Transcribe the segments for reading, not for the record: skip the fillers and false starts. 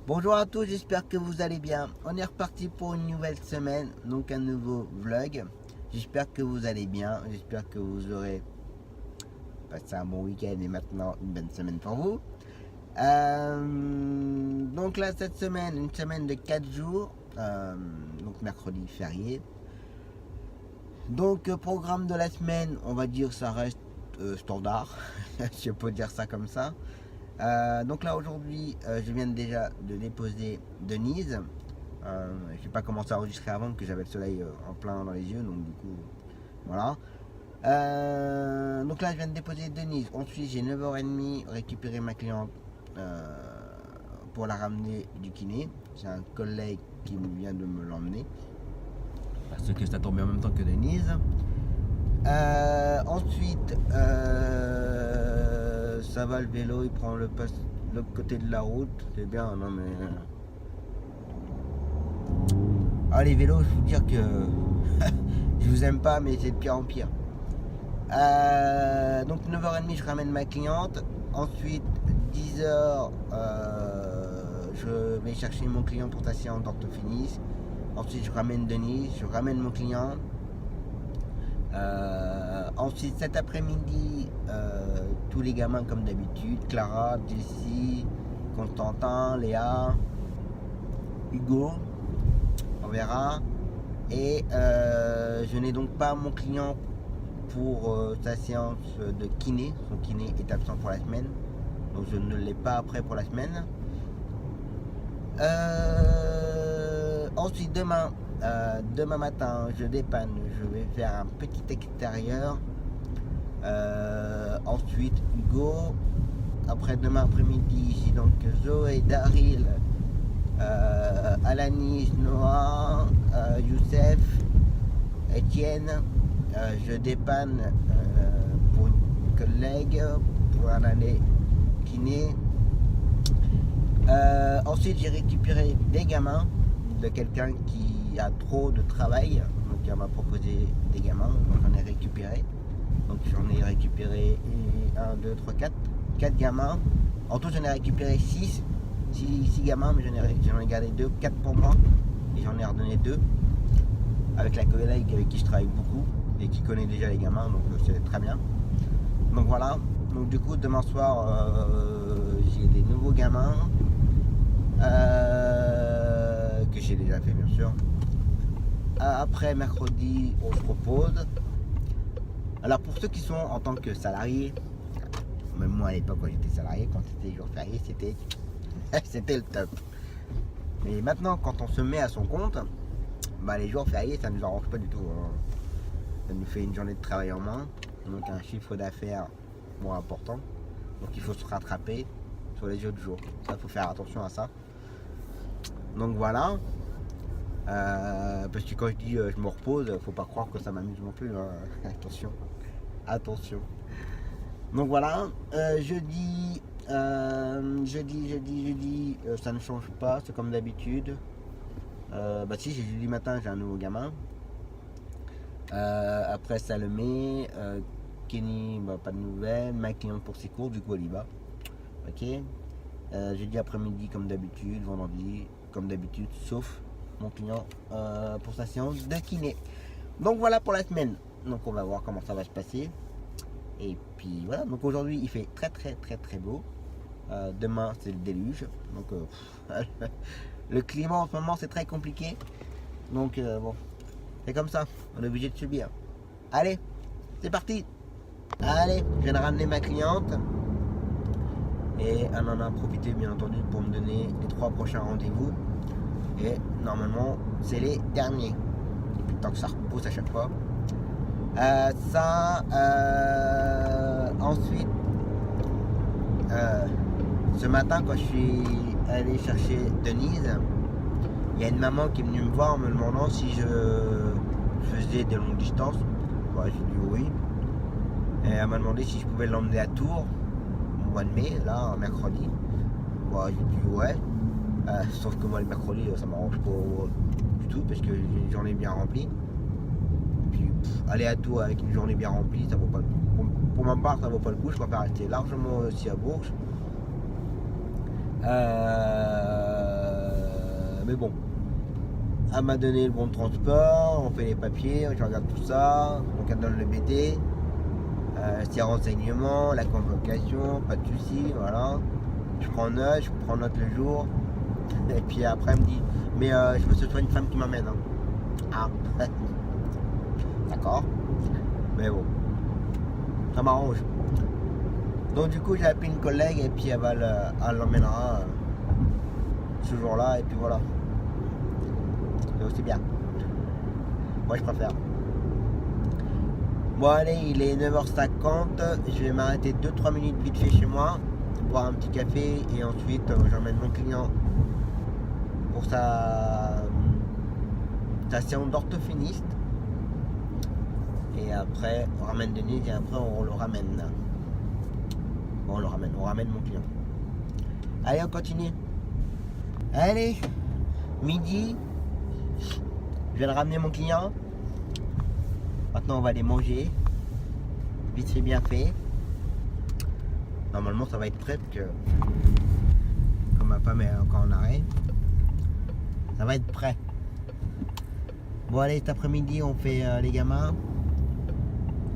Bonjour à tous, j'espère que vous allez bien. On est reparti pour une nouvelle semaine, donc un nouveau vlog. J'espère que vous allez bien, j'espère que vous aurez passé un bon week-end et maintenant une bonne semaine pour vous. Donc là, cette semaine, une semaine de 4 jours, donc mercredi férié. Donc programme de la semaine, on va dire ça reste standard, si on peut dire ça comme ça. Donc là aujourd'hui je viens déjà de déposer Denise. Je n'ai pas commencé à enregistrer avant que j'avais le soleil en plein dans les yeux, donc du coup voilà. Donc là je viens de déposer Denise. Ensuite j'ai 9h30 récupéré ma cliente pour la ramener du kiné. C'est un collègue qui vient de me l'emmener parce que ça tombait en même temps que Denise. Ensuite ça va, le vélo il prend l'autre côté de la route, c'est bien. Non mais les vélos, je vous dire que je vous aime pas, mais c'est de pire en pire. Donc 9h30 je ramène ma cliente. Ensuite 10h je vais chercher mon client pour sa séance d'orthophonie. Ensuite je ramène Denise, je ramène mon client. Ensuite cet après-midi tous les gamins comme d'habitude, Clara, Jessie, Constantin, Léa, Hugo, on verra. Et je n'ai donc pas mon client pour sa séance de kiné. Son kiné est absent pour la semaine, donc je ne l'ai pas après pour la semaine. Ensuite demain matin je dépanne, je vais faire un petit extérieur. Ensuite Hugo. Après demain après-midi j'ai donc Zoé, Daryl, Alanis, Noah, Youssef, Etienne. Je dépanne pour une collègue pour un année kiné. Ensuite j'ai récupéré des gamins de quelqu'un qui a trop de travail, donc elle m'a proposé des gamins, donc j'en ai récupéré. Donc j'en ai récupéré 1, 2, 3, 4 gamins. En tout j'en ai récupéré 6 gamins, mais j'en ai gardé 2, 4 pour moi, et j'en ai redonné 2 avec la collègue avec qui je travaille beaucoup et qui connaît déjà les gamins, donc c'est très bien. Donc voilà, donc du coup demain soir j'ai des nouveaux gamins que j'ai déjà fait bien sûr. Après mercredi on se repose. Alors pour ceux qui sont en tant que salariés, même moi à l'époque quand j'étais salarié, quand c'était jour férié, c'était le top. Mais maintenant quand on se met à son compte, les jours fériés ça nous arrange pas du tout, hein. Ça nous fait une journée de travail en moins, donc un chiffre d'affaires moins important, donc il faut se rattraper sur les autres jours. Ça faut faire attention à ça. Donc voilà. Parce que quand je dis je me repose, faut pas croire que ça m'amuse non plus, hein. Attention. Donc voilà, jeudi, ça ne change pas, c'est comme d'habitude. Si, j'ai jeudi matin, j'ai un nouveau gamin. Après Salomé, Kenny, pas de nouvelles. Ma cliente pour ses cours, du coup elle y va. Ok. Jeudi après-midi comme d'habitude, vendredi comme d'habitude, sauf mon client pour sa séance de kiné. Donc voilà pour la semaine. Donc on va voir comment ça va se passer. Et puis voilà, donc aujourd'hui il fait très beau. Demain c'est le déluge. Donc le climat en ce moment c'est très compliqué. Donc bon, c'est comme ça, on est obligé de subir. Allez, c'est parti. Allez, je viens de ramener ma cliente. Et elle en a profité bien entendu pour me donner les 3 prochains rendez-vous. Et normalement, c'est les derniers. Et puis tant que ça repousse à chaque fois. Ensuite, ce matin, quand je suis allé chercher Denise, il y a une maman qui est venue me voir en me demandant si je faisais des longues distances. Bah, j'ai dit oui. Et elle m'a demandé si je pouvais l'emmener à Tours au mois de mai, là, mercredi. Bah, j'ai dit ouais. Sauf que moi, le mercredi, ça m'arrange pas du tout parce que j'ai une journée bien remplie. Puis aller à Tours avec une journée bien remplie, ça vaut pas le coup. Pour ma part, ça vaut pas le coup. Je préfère rester largement aussi à Bourges. Mais bon, elle m'a donné le bon de transport, on fait les papiers, je regarde tout ça, donc elle donne le BD, ses renseignements, la convocation, pas de soucis, voilà. Je prends note le jour, et puis après elle me dit, mais je veux que ce soit une femme qui m'emmène. Hein. Ah, d'accord, mais bon, ça m'arrange. Donc du coup j'ai appelé une collègue et puis elle l'emmènera ce jour-là et puis voilà. C'est aussi bien. Moi je préfère. Bon allez, il est 9h50, je vais m'arrêter 2-3 minutes vite fait chez moi, boire un petit café et ensuite j'emmène mon client pour sa séance d'orthophoniste. Et après on ramène Denise et après on le ramène. Bon, on ramène mon client. Allez, on continue. Allez, midi, je vais le ramener mon client. Maintenant, on va aller manger. Vite fait, bien fait. Normalement, ça va être prêt parce que, comme ma femme est encore en arrêt, ça va être prêt. Bon, allez, cet après-midi, on fait les gamins.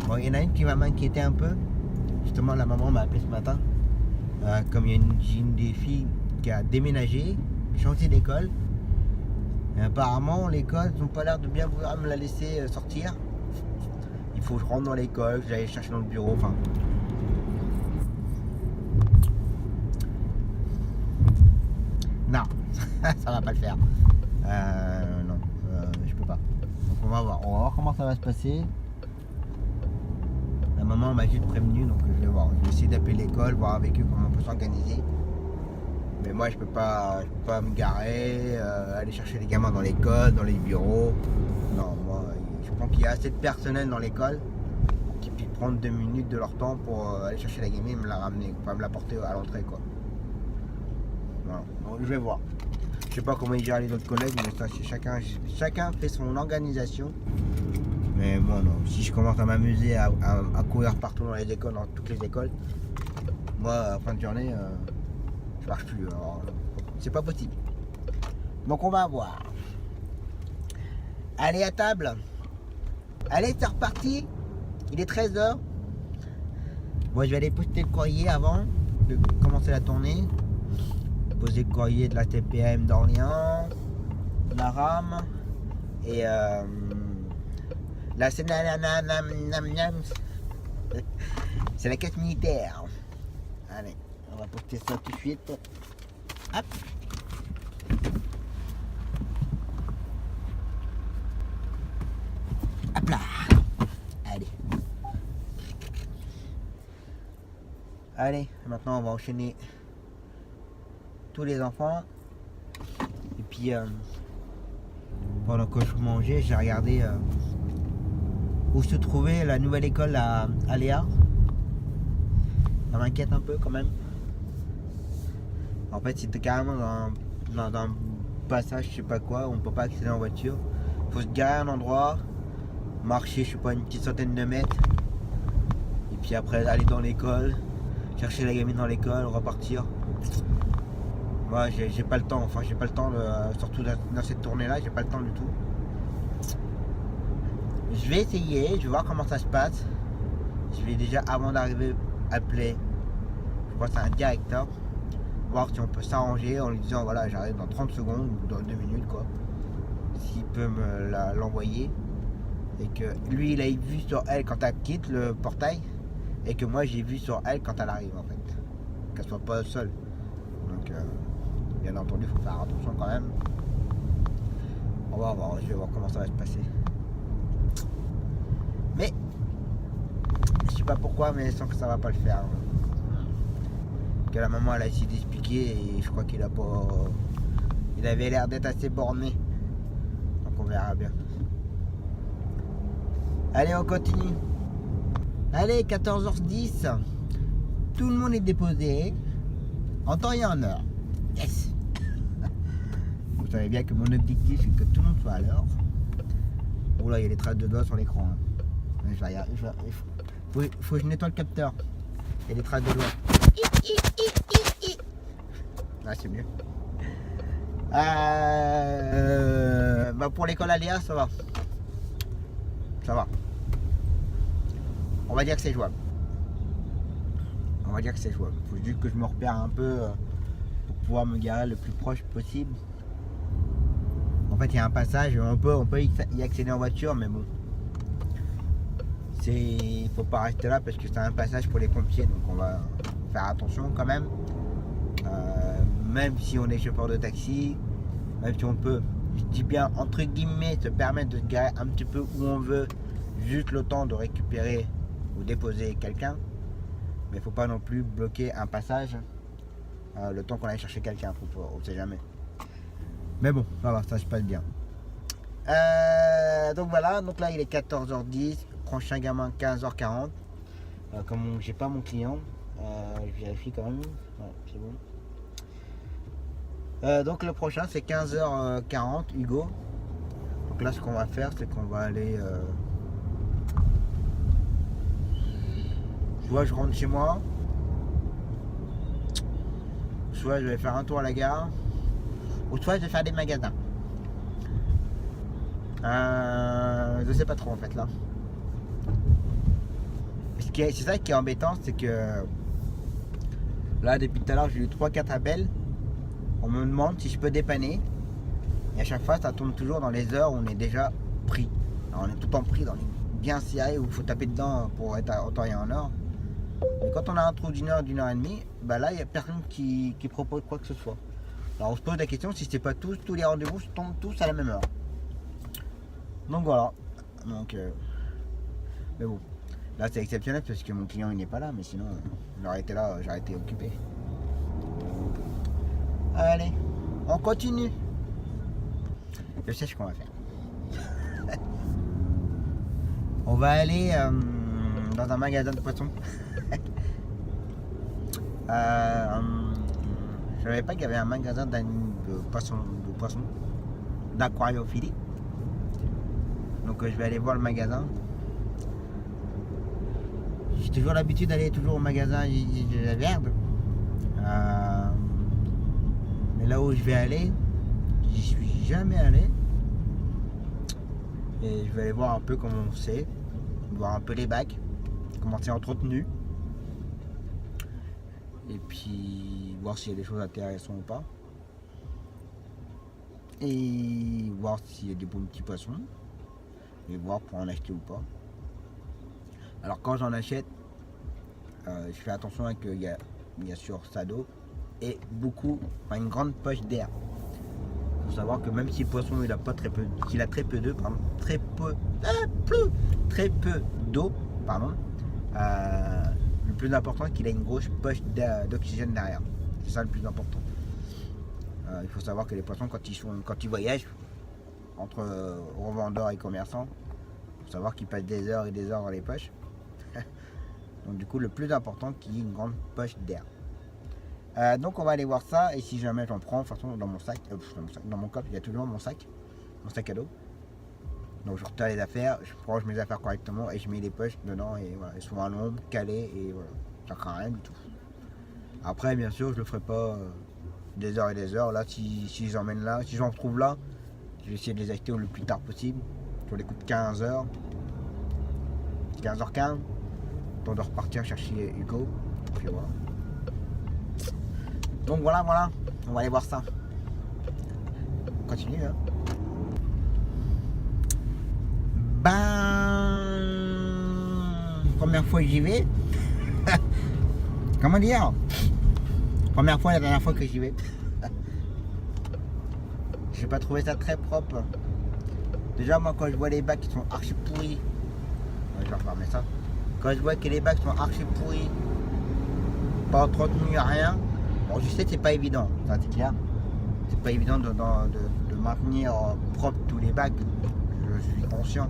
Bon, il y en a une qui va m'inquiéter un peu. Justement, la maman m'a appelé ce matin. Comme il y a une des filles qui a déménagé, changé d'école. Et apparemment, l'école, ils n'ont pas l'air de bien vouloir me la laisser sortir. Il faut que je rentre dans l'école, que j'aille chercher dans le bureau. Enfin. Non, ça va pas le faire. Non, je peux pas. Donc on va voir comment ça va se passer. La maman m'a juste prévenu, donc je vais voir. Je vais essayer d'appeler l'école, voir avec eux comment on peut s'organiser. Mais moi, je peux pas me garer, aller chercher les gamins dans l'école, dans les bureaux. Non, moi, je pense qu'il y a assez de personnel dans l'école qui puissent prendre 2 minutes de leur temps pour aller chercher la gamine et me la ramener, pas me la porter à l'entrée, quoi. Voilà. Donc, je vais voir. Je sais pas comment ils gèrent les autres collègues, mais ça, chacun fait son organisation. Mais moi non, si je commence à m'amuser à courir partout dans les écoles, dans toutes les écoles, moi à fin de journée, je marche plus. Alors, c'est pas possible. Donc on va voir. Allez à table. Allez, c'est reparti. Il est 13h. Moi je vais aller poster le courrier avant de commencer la tournée. Poser le courrier de la TPM d'Orléans, la RAM et là, c'est la caisse militaire. Allez, on va poster ça tout de suite. Hop. Hop là. Allez. Allez, maintenant on va enchaîner tous les enfants. Et puis pendant que je mangeais, j'ai regardé où se trouvait la nouvelle école à Léa. Ça m'inquiète un peu quand même. En fait, c'était carrément dans un passage, je sais pas quoi, on peut pas accéder en voiture. Faut se garer à un endroit, marcher, je sais pas, une petite centaine de mètres. Et puis après, aller dans l'école, chercher la gamine dans l'école, repartir. Moi, j'ai pas le temps, surtout dans cette tournée-là, j'ai pas le temps du tout. Je vais essayer, je vais voir comment ça se passe. Je vais déjà, avant d'arriver, appeler, je crois que c'est un directeur, voir si on peut s'arranger en lui disant voilà, j'arrive dans 30 secondes ou dans 2 minutes, quoi. S'il peut me l'envoyer. Et que lui, il a vu sur elle quand elle quitte le portail. Et que moi, j'ai vu sur elle quand elle arrive, en fait. Qu'elle soit pas seule. Donc, bien entendu, il faut faire attention quand même. On va voir, je vais voir comment ça va se passer. Mais je sais pas pourquoi, mais je sens que ça va pas le faire. Que la maman elle a essayé d'expliquer et je crois qu'il a pas. Il avait l'air d'être assez borné. Donc on verra bien. Allez, on continue. Allez, 14h10. Tout le monde est déposé. En temps et en heure. Yes. Vous savez bien que mon objectif c'est que tout le monde soit à l'heure. Oh là, il y a des traces de doigts sur l'écran. Faut que je nettoie le capteur. Il y a des traces de doigts. Ah, c'est mieux. Bah pour l'école Aléa, ça va. Ça va. On va dire que c'est jouable. On va dire que c'est jouable. Faut juste que je me repère un peu pour pouvoir me garer le plus proche possible. En fait, il y a un passage, on peut y accéder en voiture, mais bon. Il faut pas rester là parce que c'est un passage pour les pompiers, donc on va faire attention quand même. Même si on est chauffeur de taxi, même si on peut, je dis bien entre guillemets, se permettre de se garer un petit peu où on veut, juste le temps de récupérer ou déposer quelqu'un. Mais il faut pas non plus bloquer un passage le temps qu'on aille chercher quelqu'un, on sait jamais. Mais bon, ça va, ça se passe bien. Donc voilà, donc là il est 14h10, prochain gamin 15h40. Comme j'ai pas mon client, je vérifie quand même. Ouais, c'est bon. Donc le prochain c'est 15h40, Hugo. Donc là ce qu'on va faire c'est qu'on va aller. Soit je rentre chez moi, soit je vais faire un tour à la gare, ou soit je vais faire des magasins. Je sais pas trop en fait là. C'est ça qui est embêtant, c'est que là depuis tout à l'heure j'ai eu 3-4 appels. On me demande si je peux dépanner. Et à chaque fois ça tombe toujours dans les heures où on est déjà pris. Alors, on est tout le temps pris dans les bien serré où il faut taper dedans pour être en temps et en heure. Mais quand on a un trou d'une heure et demie, bah là il n'y a personne qui propose quoi que ce soit. Alors on se pose la question si c'est pas tous les rendez-vous tombent tous à la même heure. Donc voilà. Donc mais bon. Là c'est exceptionnel parce que mon client il n'est pas là, mais sinon j'aurais été là, j'aurais été occupé. Allez, on continue. Je sais ce qu'on va faire. On va aller dans un magasin de poissons. Je savais pas qu'il y avait un magasin de poissons, d'aquariophilie. Donc je vais aller voir le magasin. J'ai toujours l'habitude d'aller toujours au magasin de la Verde. Mais là où je vais aller, j'y suis jamais allé. Et je vais aller voir un peu comment c'est, voir un peu les bacs, comment c'est entretenu. Et puis voir s'il y a des choses intéressantes ou pas. Et voir s'il y a des bons petits poissons. Et voir pour en acheter ou pas. Alors quand j'en achète, je fais attention qu'il y a bien sûr Sado et une grande poche d'air. Il faut savoir que même si le poisson il a pas très peu, qu'il a très peu d'eau, très peu d'eau, le plus important c'est qu'il a une grosse poche d'oxygène derrière. C'est ça le plus important. Il faut savoir que les poissons quand ils voyagent entre revendeurs et commerçants, il faut savoir qu'ils passent des heures et des heures dans les poches. Donc du coup le plus important c'est qu'il y ait une grande poche d'air. Donc on va aller voir ça et si jamais j'en prends, de toute façon dans mon sac, dans mon coffre il y a toujours mon sac à dos. Donc je retire les affaires, je range mes affaires correctement et je mets les poches dedans et voilà, elles sont à l'ombre, calées et voilà, ça craint rien du tout. Après bien sûr je le ferai pas des heures et des heures, là si j'emmène là, si j'en trouve là, je vais essayer de les acheter le plus tard possible, sur les coups de 15h, 15h15, temps de repartir chercher Hugo, puis voilà. Donc voilà, on va aller voir ça. On continue hein. Première fois que j'y vais. Comment dire? Première fois, la dernière fois que j'y vais. j'ai pas trouvé ça très propre. Déjà moi quand je vois les bacs qui sont archi pourris, je vais refermer ça. Quand je vois que les bacs sont archi pourris, pas entretenus, rien, bon je sais que c'est pas évident, ça c'est clair. C'est pas évident de maintenir propre tous les bacs, je suis conscient.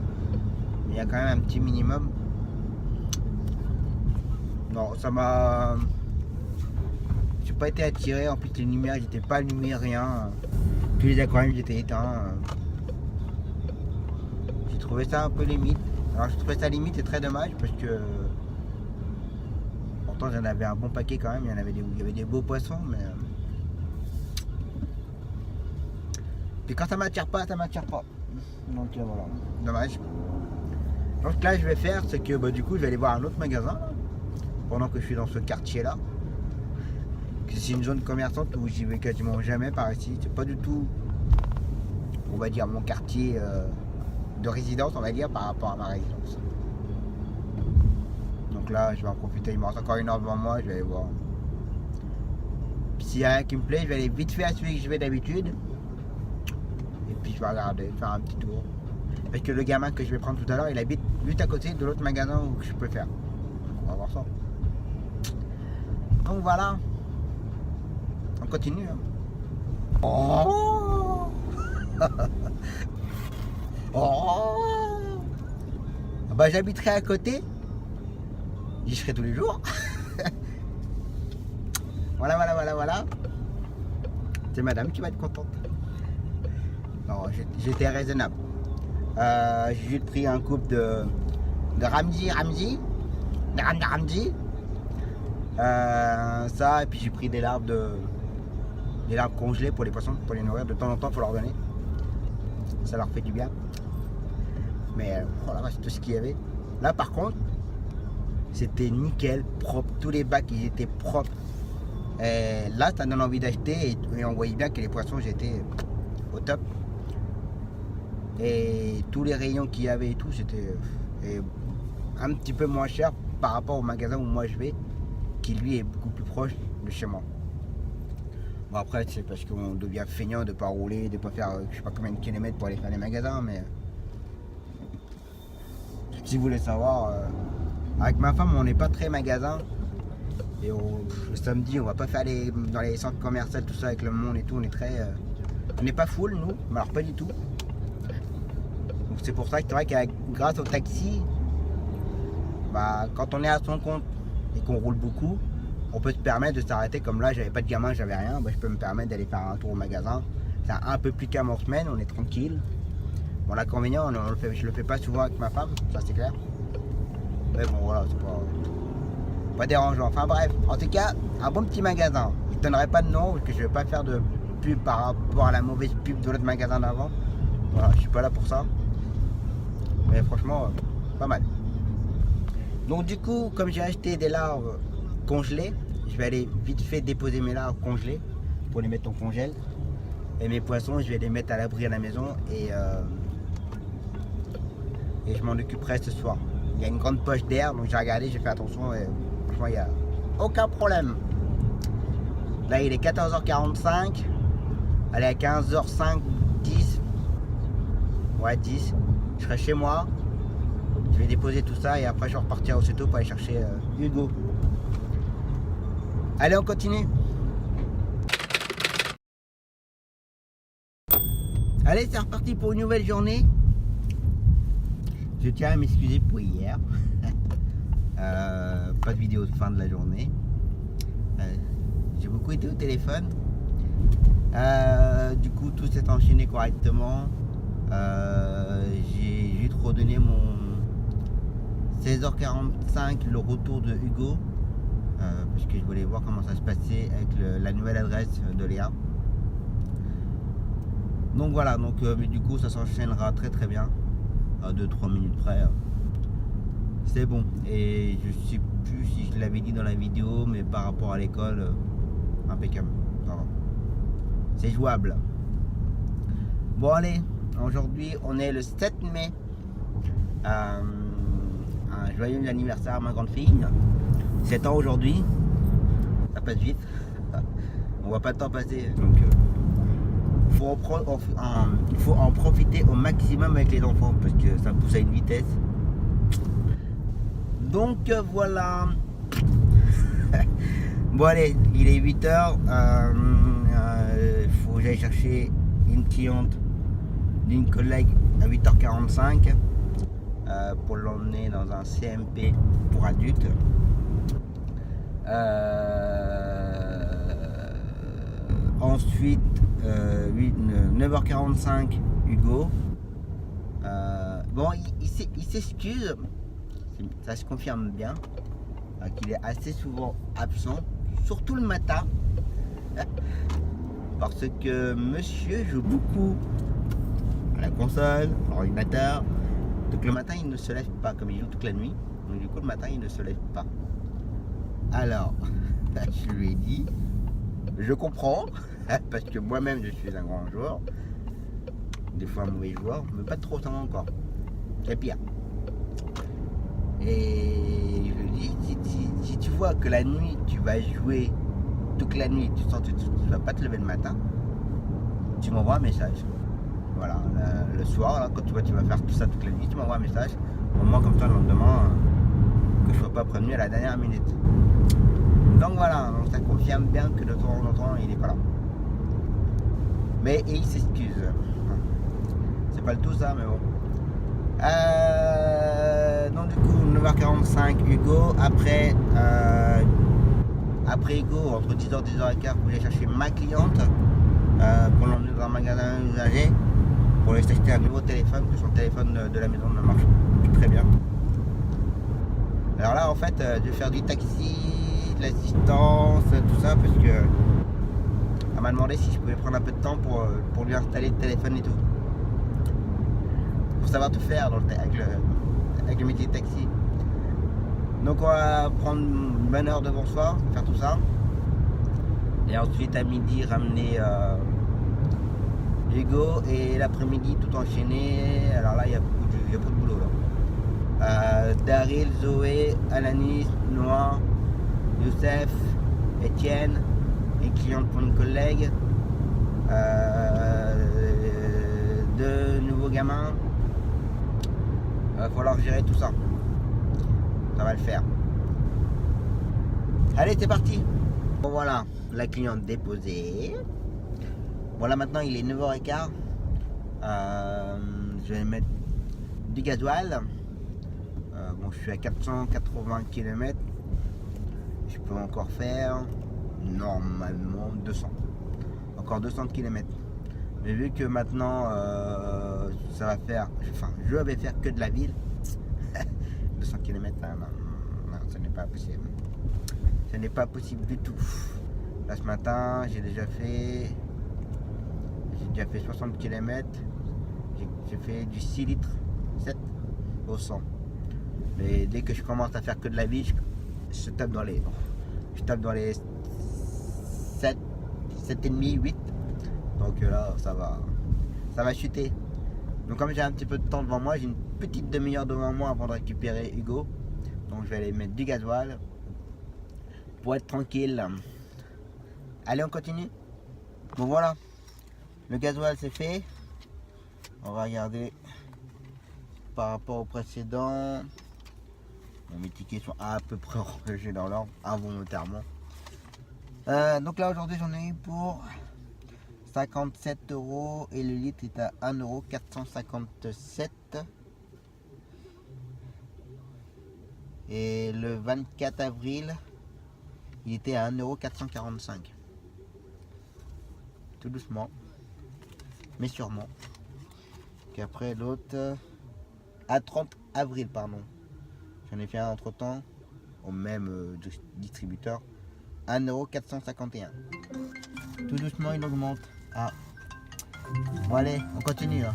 Mais il y a quand même un petit minimum. Non, ça m'a... J'ai pas été attiré, en plus les lumières j'étais pas allumé, rien. Tous les aquariums étaient éteints. J'ai trouvé ça un peu limite. Alors je trouvais ça limite et très dommage parce que pourtant j'en avais un bon paquet quand même, il y avait des beaux poissons, mais puis quand ça m'attire pas, ça m'attire pas. Donc voilà, dommage. Donc ce que là je vais faire, c'est que du coup je vais aller voir un autre magasin pendant que je suis dans ce quartier là. C'est une zone commerçante où j'y vais quasiment jamais par ici. C'est pas du tout, on va dire, mon quartier de résidence, on va dire, par rapport à ma résidence. Donc là, je vais en profiter. Il me reste encore 1 heure devant moi, je vais aller voir. Puis s'il y a rien qui me plaît, je vais aller vite fait à celui que je vais d'habitude. Et puis je vais regarder, faire un petit tour. Parce que le gamin que je vais prendre tout à l'heure, il habite juste à côté de l'autre magasin où je peux faire. On va voir ça. Donc voilà. On continue. Hein. Oh oh bah j'habiterai à côté. J'y serai tous les jours. Voilà. C'est madame qui va être contente. Non, j'étais raisonnable. J'ai juste pris un couple de Ramji. Ça, et puis j'ai pris des larves congelées pour les poissons, pour les nourrir. De temps en temps, il faut leur donner. Ça leur fait du bien. Mais voilà, c'est tout ce qu'il y avait. Là, par contre, c'était nickel, propre. Tous les bacs, ils étaient propres. Et là, ça donne envie d'acheter et on voyait bien que les poissons, j'étais au top. Et tous les rayons qu'il y avait et tout, c'était un petit peu moins cher par rapport au magasin où moi je vais, qui lui est beaucoup plus proche de chez moi. Bon après c'est parce qu'on devient feignant de pas rouler, de pas faire je sais pas combien de kilomètres pour aller faire les magasins, mais si vous voulez savoir, avec ma femme on n'est pas très magasin. Et le samedi on va pas faire dans les centres commerciaux tout ça avec le monde et tout, on est très on n'est pas full nous, mais alors pas du tout. Donc c'est pour ça que c'est vrai que grâce au taxi, bah, quand on est à son compte et qu'on roule beaucoup, on peut se permettre de s'arrêter. Comme là, j'avais pas de gamin, j'avais rien, bah, je peux me permettre d'aller faire un tour au magasin. C'est un peu plus calme en semaine, on est tranquille. Bon, l'inconvénient, je le fais pas souvent avec ma femme, ça c'est clair. Mais bon, voilà, c'est pas dérangeant. Enfin bref, en tout cas, un bon petit magasin. Je ne donnerai pas de nom parce que je vais pas faire de pub par rapport à la mauvaise pub de l'autre magasin d'avant. Voilà, je suis pas là pour ça. Mais franchement, pas mal. Donc du coup, comme j'ai acheté des larves congelées, je vais aller vite fait déposer mes larves congelées pour les mettre en congèle. Et mes poissons, je vais les mettre à l'abri à la maison et je m'en occuperai ce soir. Il y a une grande poche d'air, donc j'ai regardé, j'ai fait attention et franchement, il n'y a aucun problème. Là, il est 14h45. Allez, à 15h05, 10. Ouais, 10. Je serai chez moi. Je vais déposer tout ça et après je vais repartir aussitôt pour aller chercher Hugo. Allez, on continue. Allez, c'est reparti pour une nouvelle journée. Je tiens à m'excuser pour hier. Pas de vidéo de fin de la journée. J'ai beaucoup été au téléphone. Du coup, tout s'est enchaîné correctement. J'ai juste redonné mon 16h45 le retour de Hugo parce que je voulais voir comment ça se passait avec la nouvelle adresse de Léa. Donc voilà, mais du coup ça s'enchaînera très très bien à 2-3 minutes près. C'est bon. Et je sais plus si je l'avais dit dans la vidéo, mais par rapport à l'école, impeccable. Voilà. C'est jouable. Bon allez, aujourd'hui on est le 7 mai. Un joyeux anniversaire à ma grande fille. 7 ans aujourd'hui. Ça passe vite. On voit pas le temps passer. Donc il faut en profiter au maximum avec les enfants parce que ça pousse à une vitesse. Donc voilà. Bon allez, il est 8h. Il faut que j'aille chercher une cliente d'une collègue à 8h45 pour l'emmener dans un CMP pour adultes. Ensuite 9h45 Hugo. Bon il s'excuse, ça se confirme bien qu'il est assez souvent absent, surtout le matin parce que monsieur joue beaucoup à la console, à l'ordinateur, donc le matin il ne se lève pas comme il joue toute la nuit, donc du coup le matin il ne se lève pas. Alors je lui ai dit, je comprends parce que moi-même je suis un grand joueur, des fois un mauvais joueur, mais pas trop ça encore, c'est pire. Et je lui dis, si tu vois que la nuit tu vas jouer toute la nuit, tu sens que tu vas pas te lever le matin, tu m'envoies un message. Voilà, le soir, là, quand tu vois tu vas faire tout ça toute la nuit, tu m'envoies un message, au moins comme ça le lendemain, que je sois pas prévenu à la dernière minute. Donc voilà, donc ça confirme bien que de temps en temps il est pas là. Mais il s'excuse. C'est pas le tout ça, mais bon. Donc du coup 9h45 Hugo, après Hugo, entre 10h et 10h15, vous allez chercher ma cliente pour l'emmener dans un magasin usagé pour lui acheter un nouveau téléphone, parce que son téléphone de la maison ne marche plus très bien. Alors là en fait je vais faire du taxi, de l'assistance, tout ça, parce que elle m'a demandé si je pouvais prendre un peu de temps pour lui installer le téléphone et tout. Pour savoir tout faire avec le métier de taxi. Donc on va prendre une bonne heure de bonsoir, faire tout ça. Et ensuite à midi ramener Hugo, et l'après-midi tout enchaîné. Alors là il y a beaucoup de boulot là. Daryl, Zoé, Alanis, Noah, Youssef, Etienne, une cliente pour une collègue, 2 nouveaux gamins. Il va falloir gérer tout ça. Ça va le faire. Allez, c'est parti. Bon voilà, la cliente déposée. Bon là maintenant il est 9h15. Je vais mettre du gasoil. Bon, je suis à 480 km. Je peux encore faire normalement 200. Encore 200 km. Mais vu que maintenant ça va faire, enfin je vais faire que de la ville, 200 km, non, ce n'est pas possible. Ce n'est pas possible du tout. Là ce matin j'ai déjà fait 60 km. J'ai fait du 6 litres 7 au 100. Mais dès que je commence à faire que de la ville, je tape dans les 7, 7,5, 8. Donc là ça va chuter. Donc comme j'ai un petit peu de temps devant moi, j'ai une petite demi-heure devant moi avant de récupérer Hugo. Donc je vais aller mettre du gasoil pour être tranquille. Allez, on continue. Bon voilà, le gasoil c'est fait. On va regarder par rapport au précédent. Bon, mes tickets sont à peu près rangés dans l'ordre, involontairement. Donc là aujourd'hui j'en ai eu pour 57 € et le litre est à 1,457 €. Et le 24 avril, il était à 1,445 €. Tout doucement, mais sûrement. Et après l'autre, à 30 avril, pardon. J'en ai fait un entre temps, au même distributeur, 1,451 €. Tout doucement, il augmente. Ah. Bon allez, on continue. Hein.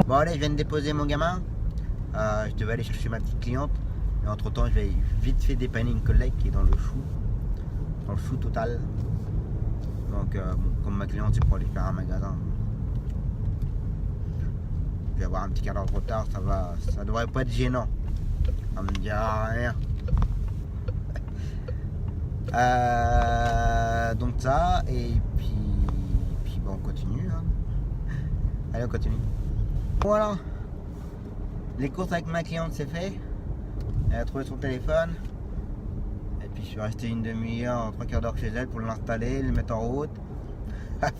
Bon allez, je viens de déposer mon gamin. Je devais aller chercher ma petite cliente. Et entre temps, je vais vite fait dépanner une collègue qui est dans le chou. Dans le chou total. Donc bon, comme ma cliente c'est pour aller faire un magasin, je vais avoir un petit quart d'heure de retard, ça devrait pas être gênant. Ça me dira rien. Donc ça, et puis bon, on continue. Hein. Allez, on continue. Voilà. Les courses avec ma cliente, c'est fait. Elle a trouvé son téléphone. Et puis je suis resté une demi-heure, 3 quarts d'heure chez elle pour l'installer, le mettre en route,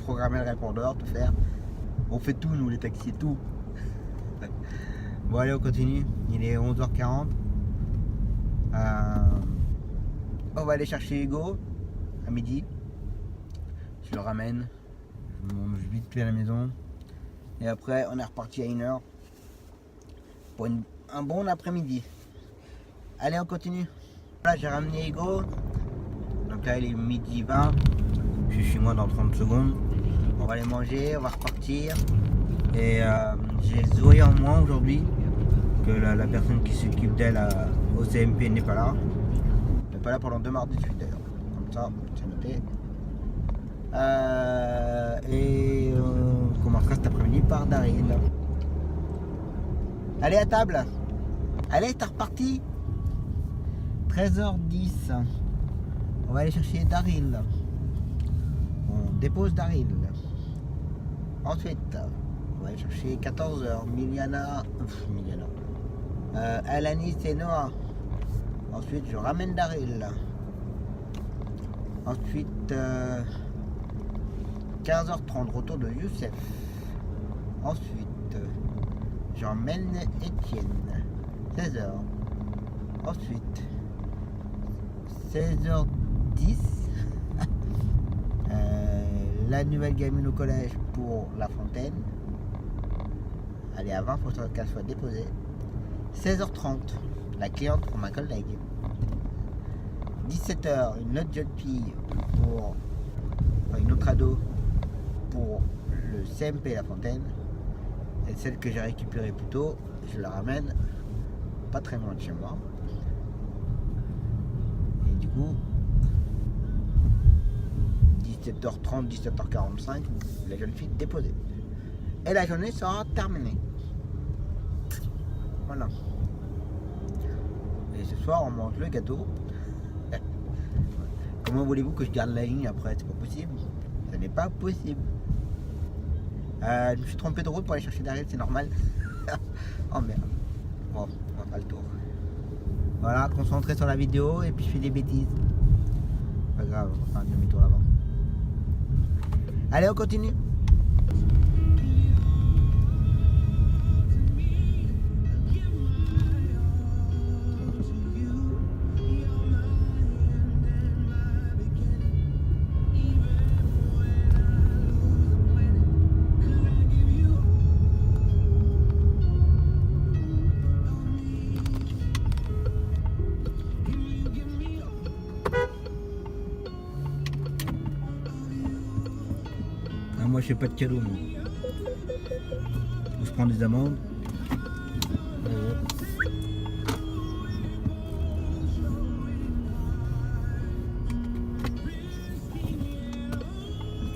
programmer le répondeur, tout faire. On fait tout, nous, les taxis, tout. Bon, allez, on continue. Il est 11h40. On va aller chercher Hugo à midi. Je le ramène. Je mange vite fait à la maison. Et après, on est reparti à 1h pour un bon après-midi. Allez, on continue. Là, j'ai ramené Hugo. Donc là, il est midi 20. Je suis chez moi dans 30 secondes. On va aller manger, on va repartir. Et j'ai Zoé en moins aujourd'hui. Que la personne qui s'occupe d'elle au CMP n'est pas là. Elle n'est pas là pendant 2 mardis de suite d'ailleurs. Comme ça, c'est noté. Et on commencera cet après-midi par Daryl. Allez à table. Allez, t'es reparti. 13h10. On va aller chercher Daryl. On dépose Daryl. Ensuite, on va aller chercher 14h. Miliana. Alanis et Noah. Ensuite, je ramène Daryl. Ensuite, 15h30, retour de Youssef. Ensuite, j'emmène Étienne. 16h. Ensuite, 16h10. La nouvelle gamine au collège pour La Fontaine. Elle est à 20 pour qu'elle soit déposée. 16h30, la cliente pour ma collègue. 17h, une autre jeune fille pour une autre ado pour le CMP La Fontaine. Et celle que j'ai récupérée plus tôt, je la ramène pas très loin de chez moi. Et du coup, 17h30, 17h45, la jeune fille déposée. Et la journée sera terminée. Voilà. Et ce soir, on mange le gâteau. Comment voulez-vous que je garde la ligne après? C'est pas possible. Ce n'est pas possible. Je me suis trompé de route pour aller chercher Daryl, c'est normal. Oh merde. Bon, on va faire le tour. Voilà, concentré sur la vidéo et puis je fais des bêtises. Pas grave, on va faire un demi-tour là-bas. Allez, on continue. Moi je fais pas de cadeau, moi. Je prends des amendes.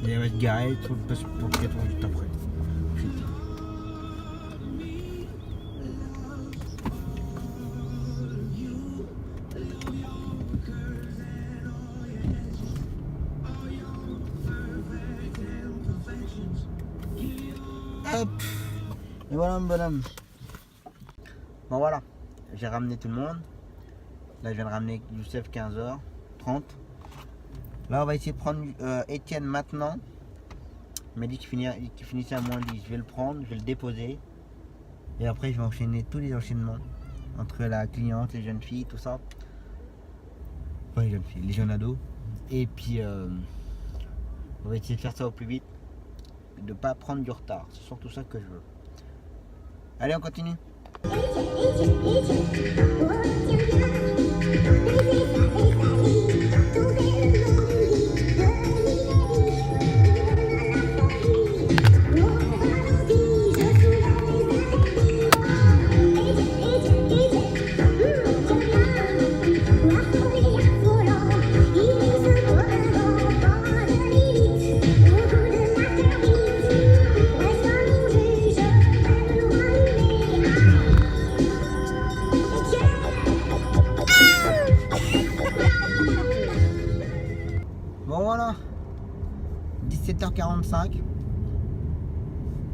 Et elle va se garer pour le piéton juste après. Hop. Et voilà mon bonhomme. Bon voilà, j'ai ramené tout le monde. Là je viens de ramener Youssef 15h30. Là on va essayer de prendre Étienne maintenant. Il m'a dit qu'il finissait à moins 10. Je vais le prendre, je vais le déposer. Et après je vais enchaîner tous les enchaînements. Entre la cliente, les jeunes filles, tout ça. Pas les jeunes filles, les jeunes ados. Et puis on va essayer de faire ça au plus vite. De ne pas prendre du retard, c'est surtout ça que je veux. Allez, on continue. voilà, 17h45.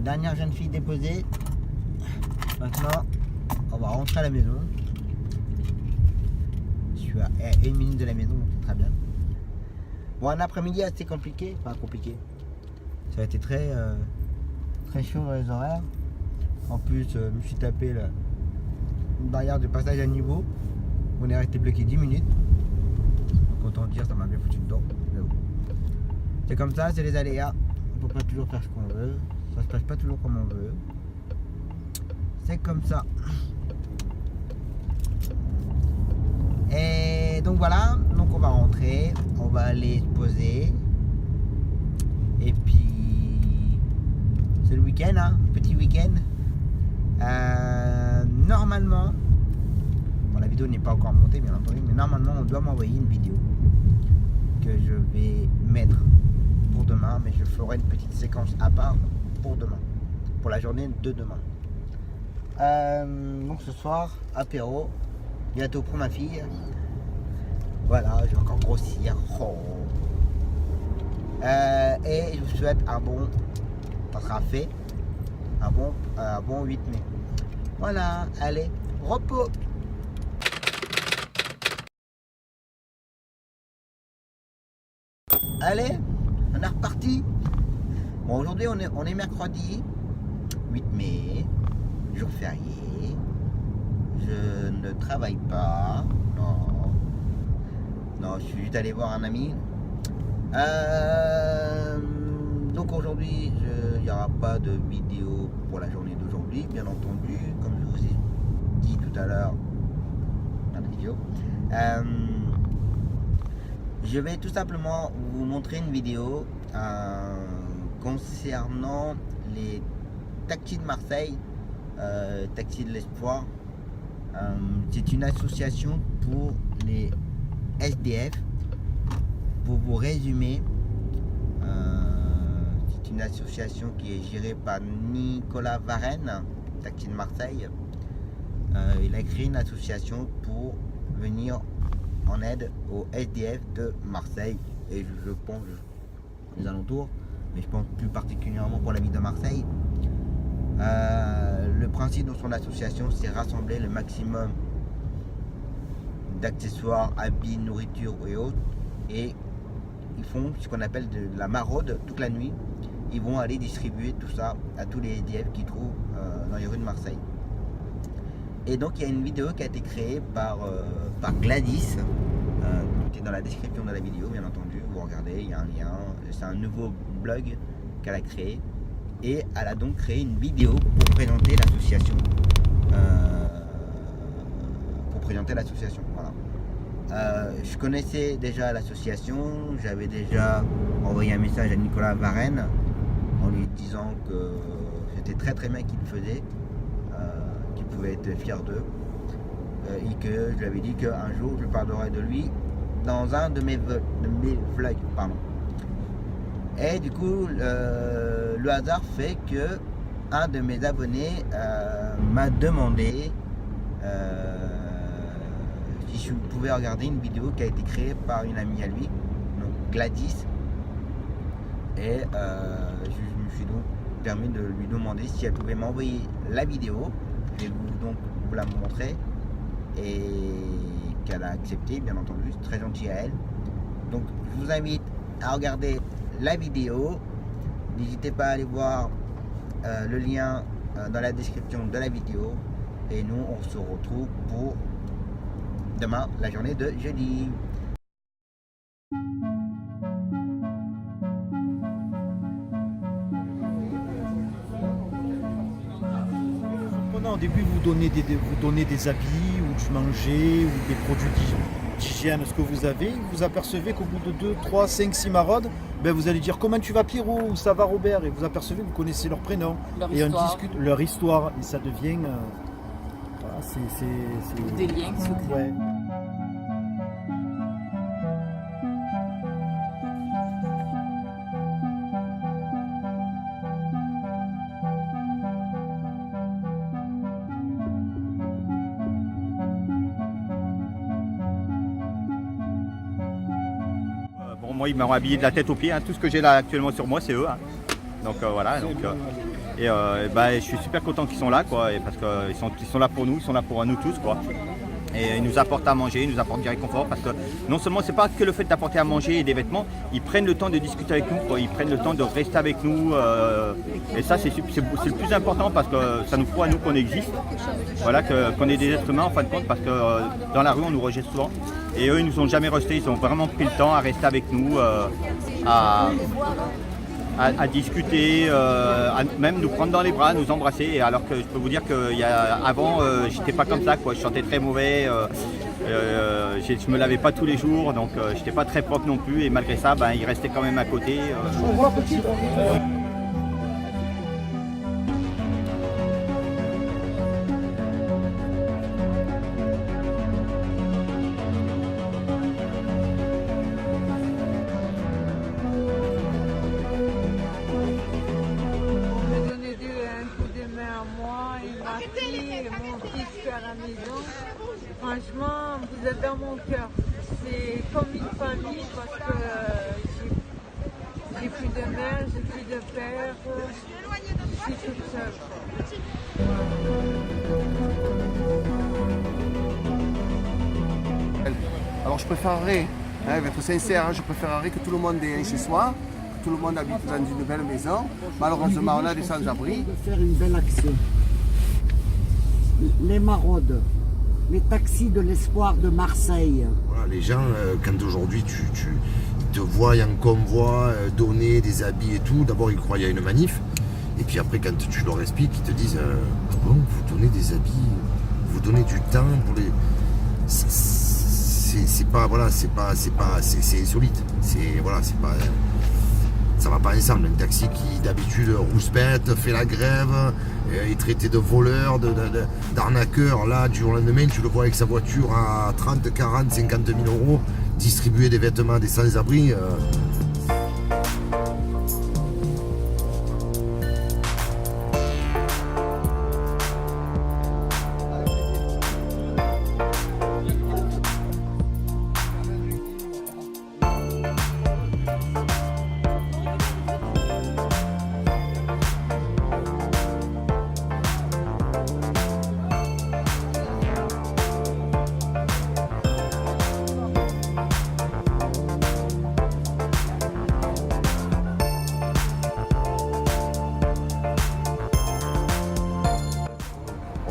Dernière jeune fille déposée. Maintenant, on va rentrer à la maison. Je suis à 1 minute de la maison, donc c'est très bien. Bon, un après-midi assez compliqué. Enfin, compliqué. Ça a été très chaud dans les horaires. En plus, je me suis tapé une barrière de passage à niveau. On est resté bloqué 10 minutes. Donc autant dire, ça m'a bien foutu dedans. Mais bon. C'est comme ça, c'est les aléas. On peut pas toujours faire ce qu'on veut. Ça se passe pas toujours comme on veut. C'est comme ça. Et donc voilà, donc on va rentrer, on va aller se poser. Et puis c'est le week-end, hein, petit week-end. Normalement, bon, la vidéo n'est pas encore montée bien entendu, mais normalement on doit m'envoyer une vidéo que je vais mettre pour demain, mais je ferai une petite séquence à part pour demain, pour la journée de demain. Donc ce soir, apéro, bientôt pour ma fille. Voilà, je vais encore grossir. Oh. Et je vous souhaite un bon, ça sera fait, un bon 8 mai. Voilà, allez, repos. Allez, on est reparti. Bon, aujourd'hui on est mercredi 8 mai, jour férié. Je ne travaille pas, non, je suis juste allé voir un ami. Donc aujourd'hui, il n'y aura pas de vidéo pour la journée d'aujourd'hui, bien entendu, comme je vous ai dit tout à l'heure dans la vidéo. Je vais tout simplement vous montrer une vidéo concernant les taxis de Marseille, Taxis de l'Espoir. C'est une association pour les SDF. Pour vous résumer, c'est une association qui est gérée par Nicolas Varenne, Taxi de Marseille. Il a créé une association pour venir en aide aux SDF de Marseille et je pense les alentours, mais je pense plus particulièrement pour la ville de Marseille. Le principe de son association, c'est rassembler le maximum d'accessoires, habits, nourriture et autres, et ils font ce qu'on appelle de la maraude toute la nuit. Ils vont aller distribuer tout ça à tous les SDF qui trouvent dans les rues de Marseille. Et donc il y a une vidéo qui a été créée par Gladys, qui est dans la description de la vidéo bien entendu, vous regardez, il y a un lien, c'est un nouveau blog qu'elle a créé. Et elle a donc créé une vidéo pour présenter l'association. Voilà. Je connaissais déjà l'association, j'avais déjà envoyé un message à Nicolas Varenne en lui disant que c'était très très bien qu'il le faisait, qu'il pouvait être fier d'eux, et que je lui avais dit qu'un jour je parlerai de lui dans un de mes vlogs. Pardon. Et du coup, le hasard fait que un de mes abonnés m'a demandé si je pouvais regarder une vidéo qui a été créée par une amie à lui, donc Gladys. Et je me suis donc permis de lui demander si elle pouvait m'envoyer la vidéo. Je vais vous la montrer. Et qu'elle a accepté, bien entendu, c'est très gentil à elle. Donc je vous invite à regarder la vidéo. N'hésitez pas à aller voir le lien dans la description de la vidéo. Et nous, on se retrouve pour demain, la journée de jeudi. Au début, vous donnez des habits ou du manger ou des produits d'hygiène, ce que vous avez. Vous apercevez qu'au bout de 2, 3, 5, 6 maraudes, ben vous allez dire comment tu vas Pierrot ou ça va Robert, et vous apercevez que vous connaissez leur prénom et on discute leur histoire et ça devient voilà, c'est des liens qui se créent. Ouais. Moi, ils m'ont habillé de la tête aux pieds. Hein. Tout ce que j'ai là actuellement sur moi, c'est eux. Hein. Donc voilà. Donc, je suis super content qu'ils sont là, quoi, et parce qu'ils sont là pour nous, ils sont là pour nous tous, quoi. Et ils nous apportent à manger, ils nous apportent du réconfort parce que non seulement c'est pas que le fait d'apporter à manger et des vêtements, ils prennent le temps de discuter avec nous, quoi. Ils prennent le temps de rester avec nous et ça c'est le plus important parce que ça nous prouve à nous qu'on existe, voilà, qu'on est des êtres humains en fin de compte parce que dans la rue on nous rejette souvent et eux ils nous ont jamais rejetés, ils ont vraiment pris le temps à rester avec nous, à discuter, à même nous prendre dans les bras, nous embrasser. Et alors que je peux vous dire qu'avant, j'étais pas comme ça, quoi. Je sentais très mauvais, je me lavais pas tous les jours, donc j'étais pas très propre non plus. Et malgré ça, ils restaient quand même à côté. Franchement, vous êtes dans mon cœur. C'est comme une famille parce que j'ai plus de mère, j'ai plus de père, je suis toute seule. Alors je préférerais, être sincère, je préférerais que tout le monde ait un chez soi, que tout le monde habite dans une belle maison. Malheureusement, on a des sans-abri. De faire une belle action. Les maraudes. Les taxis de l'espoir de Marseille. Voilà, les gens, quand aujourd'hui tu te voient en convoi, donner des habits et tout, d'abord ils croient qu'il y a une manif, et puis après quand tu leur expliques, ils te disent ah bon, vous donnez des habits, vous donnez du temps pour les. C'est pas, voilà, c'est insolite. C'est, voilà, c'est pas. Ça va pas ensemble. Un taxi qui d'habitude rouspète, fait la grève, est traité de voleur, d'arnaqueur. Là, du jour au lendemain, tu le vois avec sa voiture à 30, 40, 50 000 euros, distribuer des vêtements à des sans-abri.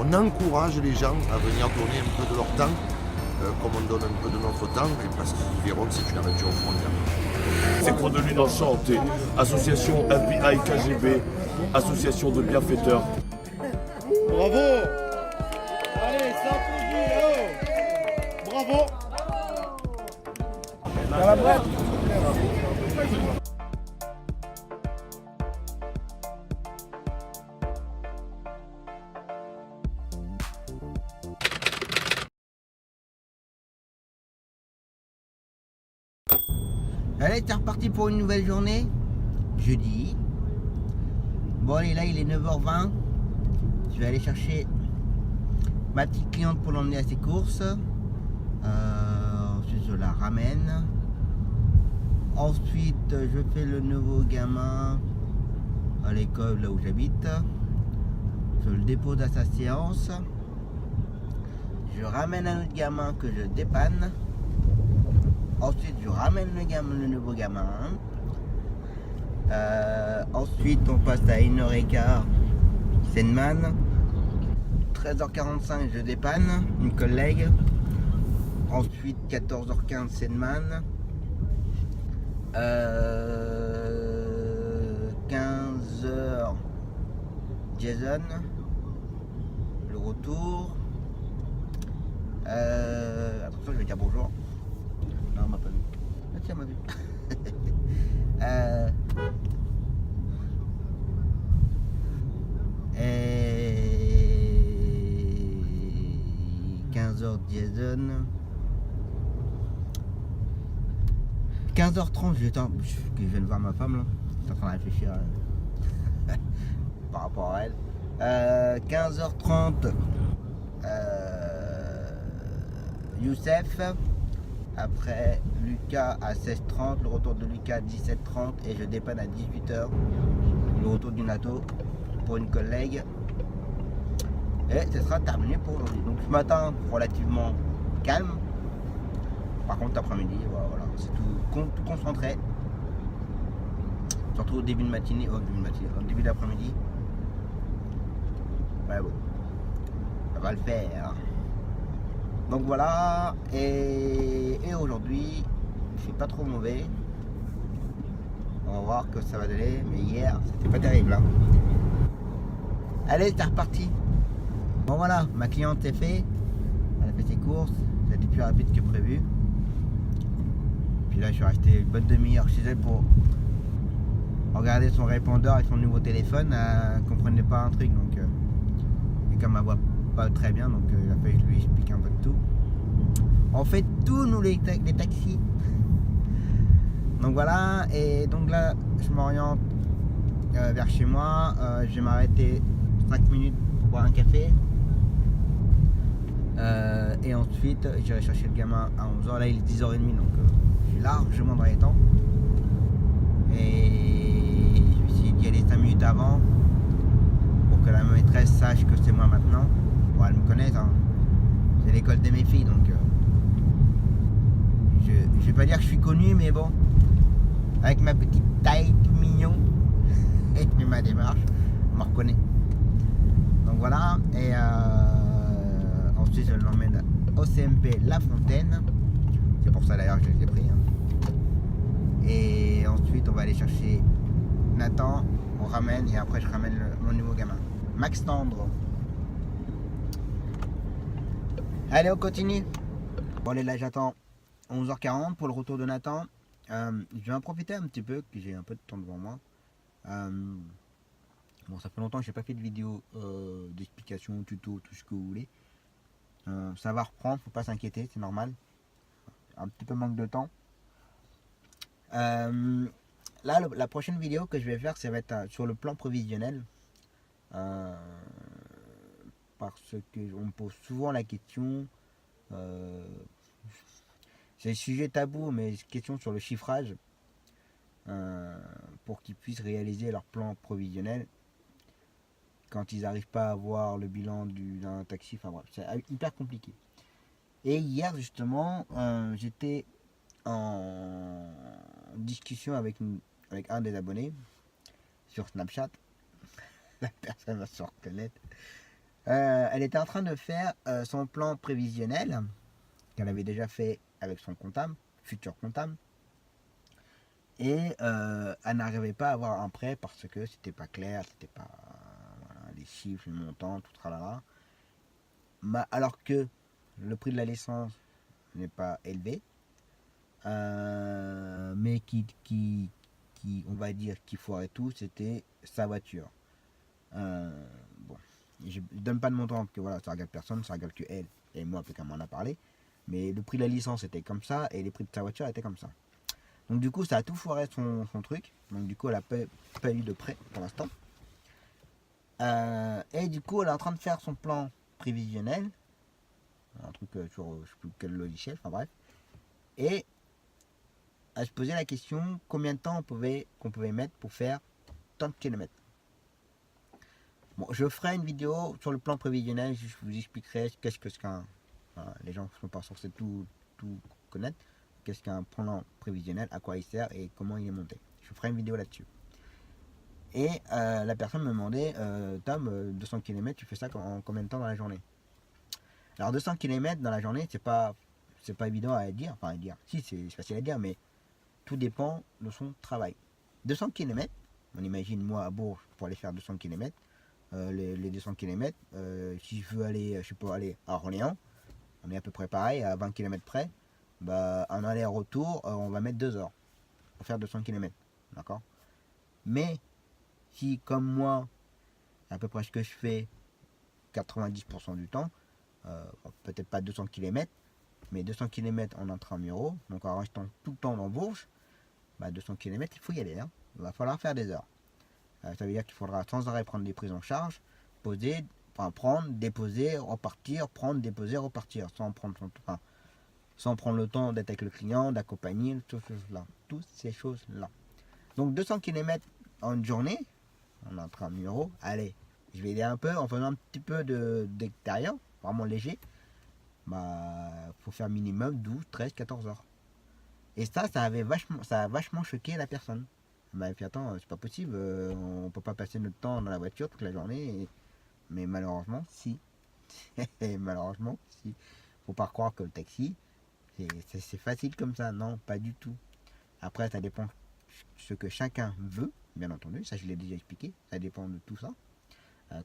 On encourage les gens à venir donner un peu de leur temps, comme on donne un peu de notre temps, parce qu'ils verront que c'est une aventure formidable. C'est Croix de Lune Enchantée, association FBI KGB, association de bienfaiteurs. Bravo! Allez, ça applaudit, bravo! Dans la brette. Allez, t'es reparti pour une nouvelle journée. Jeudi. Bon, allez, là, il est 9h20. Je vais aller chercher ma petite cliente pour l'emmener à ses courses. Ensuite, je la ramène. Ensuite, je fais le nouveau gamin à l'école là où j'habite. Je le dépose à sa séance. Je ramène un autre gamin que je dépanne. Ensuite, je ramène le nouveau gamin. Ensuite, on passe à 1h15, Senman. 13h45, je dépanne une collègue. Ensuite, 14h15, Senman. 15h, Jason. Le retour. Attention, je vais dire bonjour. Non, on m'a pas vu. Ah tiens, on m'a vu. 15h Jason. 15h30, je viens de voir ma femme là. Je suis en train de réfléchir par rapport à elle. 15h30 Youssef. Après Lucas à 16h30, le retour de Lucas à 17h30 et je dépanne à 18h. Le retour du NATO pour une collègue. Et ce sera terminé pour aujourd'hui. Donc ce matin, relativement calme. Par contre, après-midi, voilà, c'est tout concentré. Surtout au début de matinée, au début d'après-midi. Ouais, bon, ça va le faire. Donc voilà, et aujourd'hui, c'est pas trop mauvais. On va voir que ça va donner, mais hier, c'était pas terrible. Hein. Allez, c'est reparti. Bon voilà, ma cliente est faite. Elle a fait ses courses, ça a été plus rapide que prévu. Puis là, je suis resté une bonne demi-heure chez elle pour regarder son répondeur et son nouveau téléphone. Elle comprenait pas un truc, donc et comme elle voit pas très bien, donc il a fallu que je lui explique un peu de tout. On fait tout, nous les taxis. Donc voilà, et donc là, je m'oriente vers chez moi. Je vais m'arrêter 5 minutes pour boire un café. Et ensuite, j'irai chercher le gamin à 11h. Là, il est 10h30, donc je suis largement dans les temps. Et je vais essayer d'y aller 5 minutes avant pour que la maîtresse sache que c'est moi maintenant. Bon, elle me connaît, hein. C'est l'école de mes filles, donc je vais pas dire que je suis connu, mais bon, avec ma petite taille tout mignon et ma démarche, on me reconnaît. Donc voilà, et ensuite je l'emmène au CMP La Fontaine. C'est pour ça d'ailleurs que je les ai pris. Hein. Et ensuite on va aller chercher Nathan, on ramène et après je ramène mon nouveau gamin, Max Tendre. Allez, on continue. Bon, allez, là j'attends 11h40 pour le retour de Nathan. Je vais en profiter un petit peu, que j'ai un peu de temps devant moi. Bon, ça fait longtemps que j'ai pas fait de vidéo d'explication, tuto, tout ce que vous voulez. Ça va reprendre, faut pas s'inquiéter, c'est normal. Un petit peu manque de temps. Là, la prochaine vidéo que je vais faire, ça va être sur le plan prévisionnel. Parce qu'on me pose souvent la question. C'est un sujet tabou, mais question sur le chiffrage. Pour qu'ils puissent réaliser leur plan provisionnel quand ils n'arrivent pas à avoir le bilan d'un taxi. Enfin bref, c'est hyper compliqué. Et hier justement, j'étais en discussion avec un des abonnés sur Snapchat. La personne va se reconnaître. Elle était en train de faire son plan prévisionnel qu'elle avait déjà fait avec son comptable, futur comptable. Et elle n'arrivait pas à avoir un prêt parce que c'était pas clair, c'était pas voilà, les chiffres, le montant, tout tralala. Alors que le prix de la licence n'est pas élevé, mais qui on va dire qu'il foirait tout, c'était sa voiture. Bon, je donne pas de montant parce que voilà, ça regarde personne, ça regarde que elle et moi, parce qu'elle m'en a parlé. Mais le prix de la licence était comme ça et les prix de sa voiture étaient comme ça. Donc du coup, ça a tout foiré son truc. Donc du coup, elle n'a pas eu de prêt pour l'instant. Et du coup, elle est en train de faire son plan prévisionnel. Un truc sur je ne sais plus quel logiciel, enfin bref. Et elle se posait la question combien de temps qu'on pouvait mettre pour faire tant de kilomètres. Bon, je ferai une vidéo sur le plan prévisionnel, je vous expliquerai qu'est-ce que c'est qu'un... Voilà, les gens ne sont pas censés tout connaître. Qu'est-ce qu'un plan prévisionnel, à quoi il sert et comment il est monté. Je ferai une vidéo là-dessus. Et la personne me demandait, Tom, 200 km, tu fais ça en combien de temps dans la journée? Alors 200 km dans la journée, c'est pas évident à dire. Enfin à dire, si c'est facile à dire, mais tout dépend de son travail. 200 km, on imagine moi à Bourges pour aller faire 200 km. Les 200 km, si je veux aller, je peux aller à Orléans, on est à peu près pareil, à 20 km près. Bah, en aller-retour, on va mettre 2 heures pour faire 200 km. D'accord? Mais si, comme moi, à peu près ce que je fais 90% du temps, peut-être pas 200 km, mais 200 km en intramuros, donc en restant tout le temps dans Bourges, bah 200 km, il faut y aller. Hein. Il va falloir faire des heures. Ça veut dire qu'il faudra sans arrêt prendre des prises en charge, poser, enfin, prendre, déposer, repartir, prendre, déposer, repartir, sans prendre son... Enfin, sans prendre le temps d'être avec le client, d'accompagner, toutes ces choses-là. Donc 200 km en une journée, on est en Intramuros, allez, je vais aider un peu en faisant un petit peu d'extérieur, vraiment léger, bah faut faire minimum 12, 13, 14 heures. Et ça a vachement choqué la personne. Bah puis attends, c'est pas possible, on peut pas passer notre temps dans la voiture toute la journée, mais malheureusement si. Malheureusement si. Faut pas croire que le taxi, c'est facile comme ça, non, pas du tout. Après ça dépend ce que chacun veut, bien entendu, ça je l'ai déjà expliqué, ça dépend de tout ça.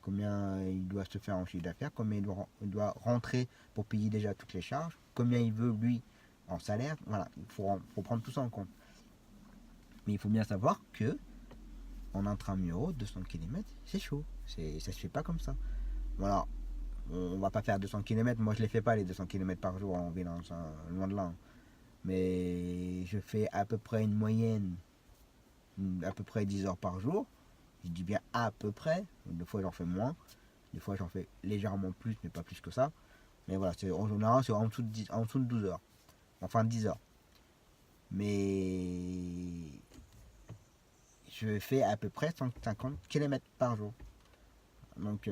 Combien il doit se faire en chiffre d'affaires, combien il doit rentrer pour payer déjà toutes les charges, combien il veut lui en salaire, voilà, il faut prendre tout ça en compte. Mais il faut bien savoir que en Intramuros, 200 km, c'est chaud, ça se fait pas comme ça. Voilà, on va pas faire 200 km, moi je les fais pas les 200 km par jour en ville, loin de là. Mais je fais à peu près une moyenne, à peu près 10 heures par jour. Je dis bien à peu près, des fois j'en fais moins, des fois j'en fais légèrement plus, mais pas plus que ça. Mais voilà, en général c'est en dessous de 12 heures, enfin 10 heures. Mais je fais à peu près 150 km par jour. Donc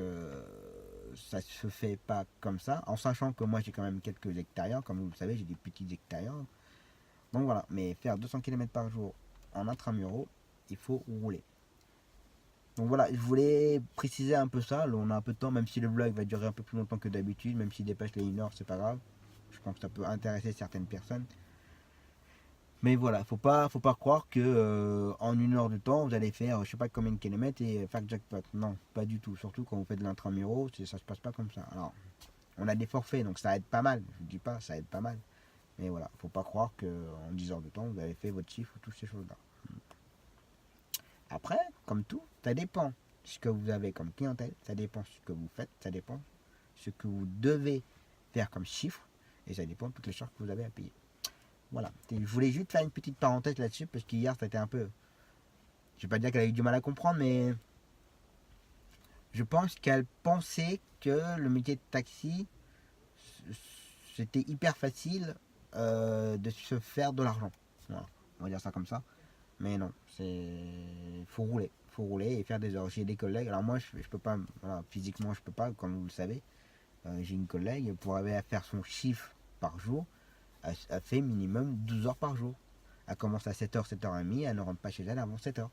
ça se fait pas comme ça, en sachant que moi j'ai quand même quelques extérieurs, comme vous le savez, j'ai des petits extérieurs. Donc voilà, mais faire 200 km par jour en Intramuros, il faut rouler. Donc voilà, je voulais préciser un peu ça. Là, on a un peu de temps, même si le vlog va durer un peu plus longtemps que d'habitude, même s'il dépasse les 1 heure, c'est pas grave. Je pense que ça peut intéresser certaines personnes. Mais voilà, faut pas croire que en 1 heure de temps, vous allez faire je sais pas combien de kilomètres et faire jackpot. Non, pas du tout. Surtout quand vous faites de l'intramuros, ça se passe pas comme ça. Alors, on a des forfaits, donc ça aide pas mal. Je vous dis pas, ça aide pas mal. Mais voilà, faut pas croire que en 10 heures de temps, vous avez fait votre chiffre ou toutes ces choses-là. Après, comme tout, ça dépend de ce que vous avez comme clientèle, ça dépend de ce que vous faites, ça dépend de ce que vous devez faire comme chiffre, et ça dépend de toutes les charges que vous avez à payer. Voilà, je voulais juste faire une petite parenthèse là-dessus, parce qu'hier, ça a été un peu... Je vais pas dire qu'elle a eu du mal à comprendre, mais... Je pense qu'elle pensait que le métier de taxi, c'était hyper facile de se faire de l'argent. Voilà, on va dire ça comme ça. Mais non, faut rouler et faire des heures. J'ai des collègues, alors moi je peux pas, voilà, physiquement je peux pas, comme vous le savez. J'ai une collègue, pour arriver à faire son chiffre par jour, elle fait minimum 12 heures par jour. Elle commence à 7h, 7h30, elle ne rentre pas chez elle avant 7h.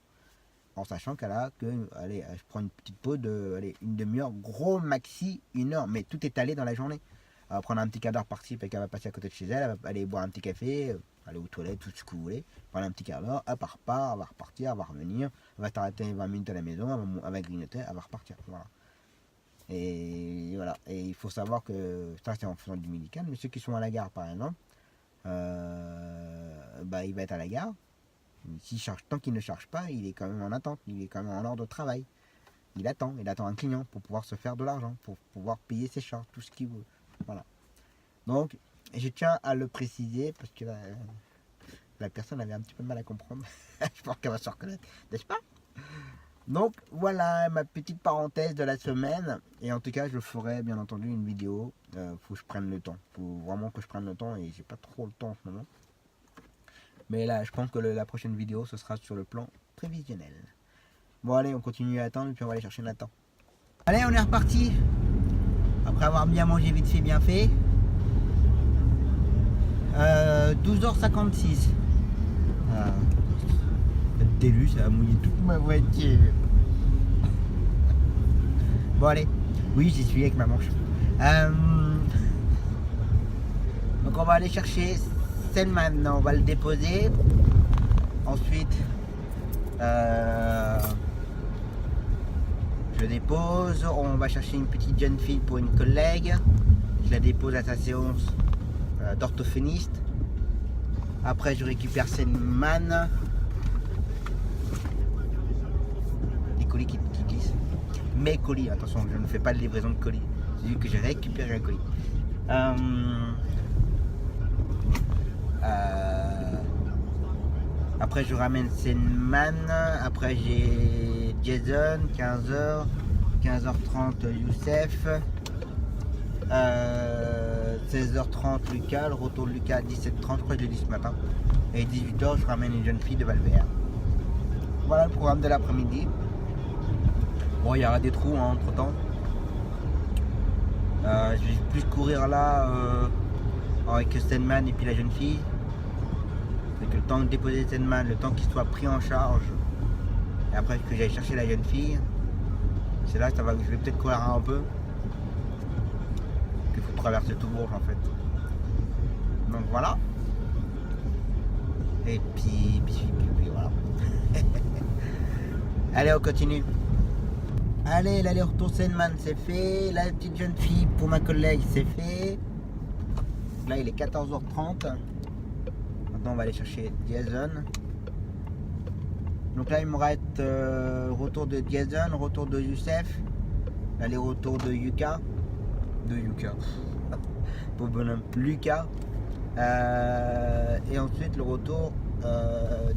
En sachant qu'elle a que, allez, je prends une petite pause de, allez, une demi-heure, gros maxi 1 heure, mais tout est allé dans la journée. Elle va prendre un petit quart d'heure par-ci, puis qu'elle va passer à côté de chez elle, elle va aller boire un petit café, aller aux toilettes, tout ce que vous voulez, prendre un petit quart d'heure, elle part, elle va repartir, elle va revenir, elle va s'arrêter 20 minutes à la maison, elle va grignoter, elle va repartir. Voilà. Et voilà. Et il faut savoir que ça c'est en faisant du médical, mais ceux qui sont à la gare par exemple, il va être à la gare. Tant qu'il ne charge pas, il est quand même en attente, il est quand même en ordre de travail. Il attend un client pour pouvoir se faire de l'argent, pour pouvoir payer ses charges, tout ce qu'il veut. Voilà. Donc, je tiens à le préciser parce que la personne avait un petit peu de mal à comprendre. Je pense qu'elle va se reconnaître, n'est-ce pas? Donc, voilà ma petite parenthèse de la semaine. Et en tout cas, je ferai bien entendu une vidéo. Faut que je prenne le temps. Faut vraiment que je prenne le temps et j'ai pas trop le temps en ce moment. Mais là, je pense que la prochaine vidéo, ce sera sur le plan prévisionnel. Bon, allez, on continue à attendre et puis on va aller chercher Nathan. Allez, on est reparti. Après avoir bien mangé vite fait, bien fait. 12h56. Le déluge, ça a mouillé toute ma voiture. Bon, allez. Oui, j'y suis avec ma manche. Donc, on va aller chercher Selman. On va le déposer. Ensuite, je le dépose. On va chercher une petite jeune fille pour une collègue. Je la dépose à sa séance d'orthophoniste. Après, je récupère Selman. Les colis qui glissent. Mes colis, attention, je ne fais pas de livraison de colis. C'est juste que j'ai récupéré un colis. Après, je ramène Selman. Après, j'ai Jason, 15h. 15h30, Youssef. 16h30 Lucas, le retour de Lucas à 17h30, je crois que je l'ai dit ce matin. Et 18h, je ramène une jeune fille de Valvert. Voilà le programme de l'après-midi. Bon, il y aura des trous hein, entre temps. Je vais plus courir là avec Steinman et puis la jeune fille. Donc le temps de déposer Steinman, le temps qu'il soit pris en charge. Et après que j'aille chercher la jeune fille. C'est là que je vais peut-être courir un peu. Il faut traverser tout Bourges en fait. Donc voilà. Et puis voilà. Allez, on continue. Allez, l'aller-retour Steinman c'est fait. La petite jeune fille pour ma collègue c'est fait. Là il est 14h30. Maintenant on va aller chercher Jason. Donc là il me reste retour de Jason, retour de Youssef, l'aller-retour de Yuka. Pauvre bonhomme, Lucas. Et ensuite le retour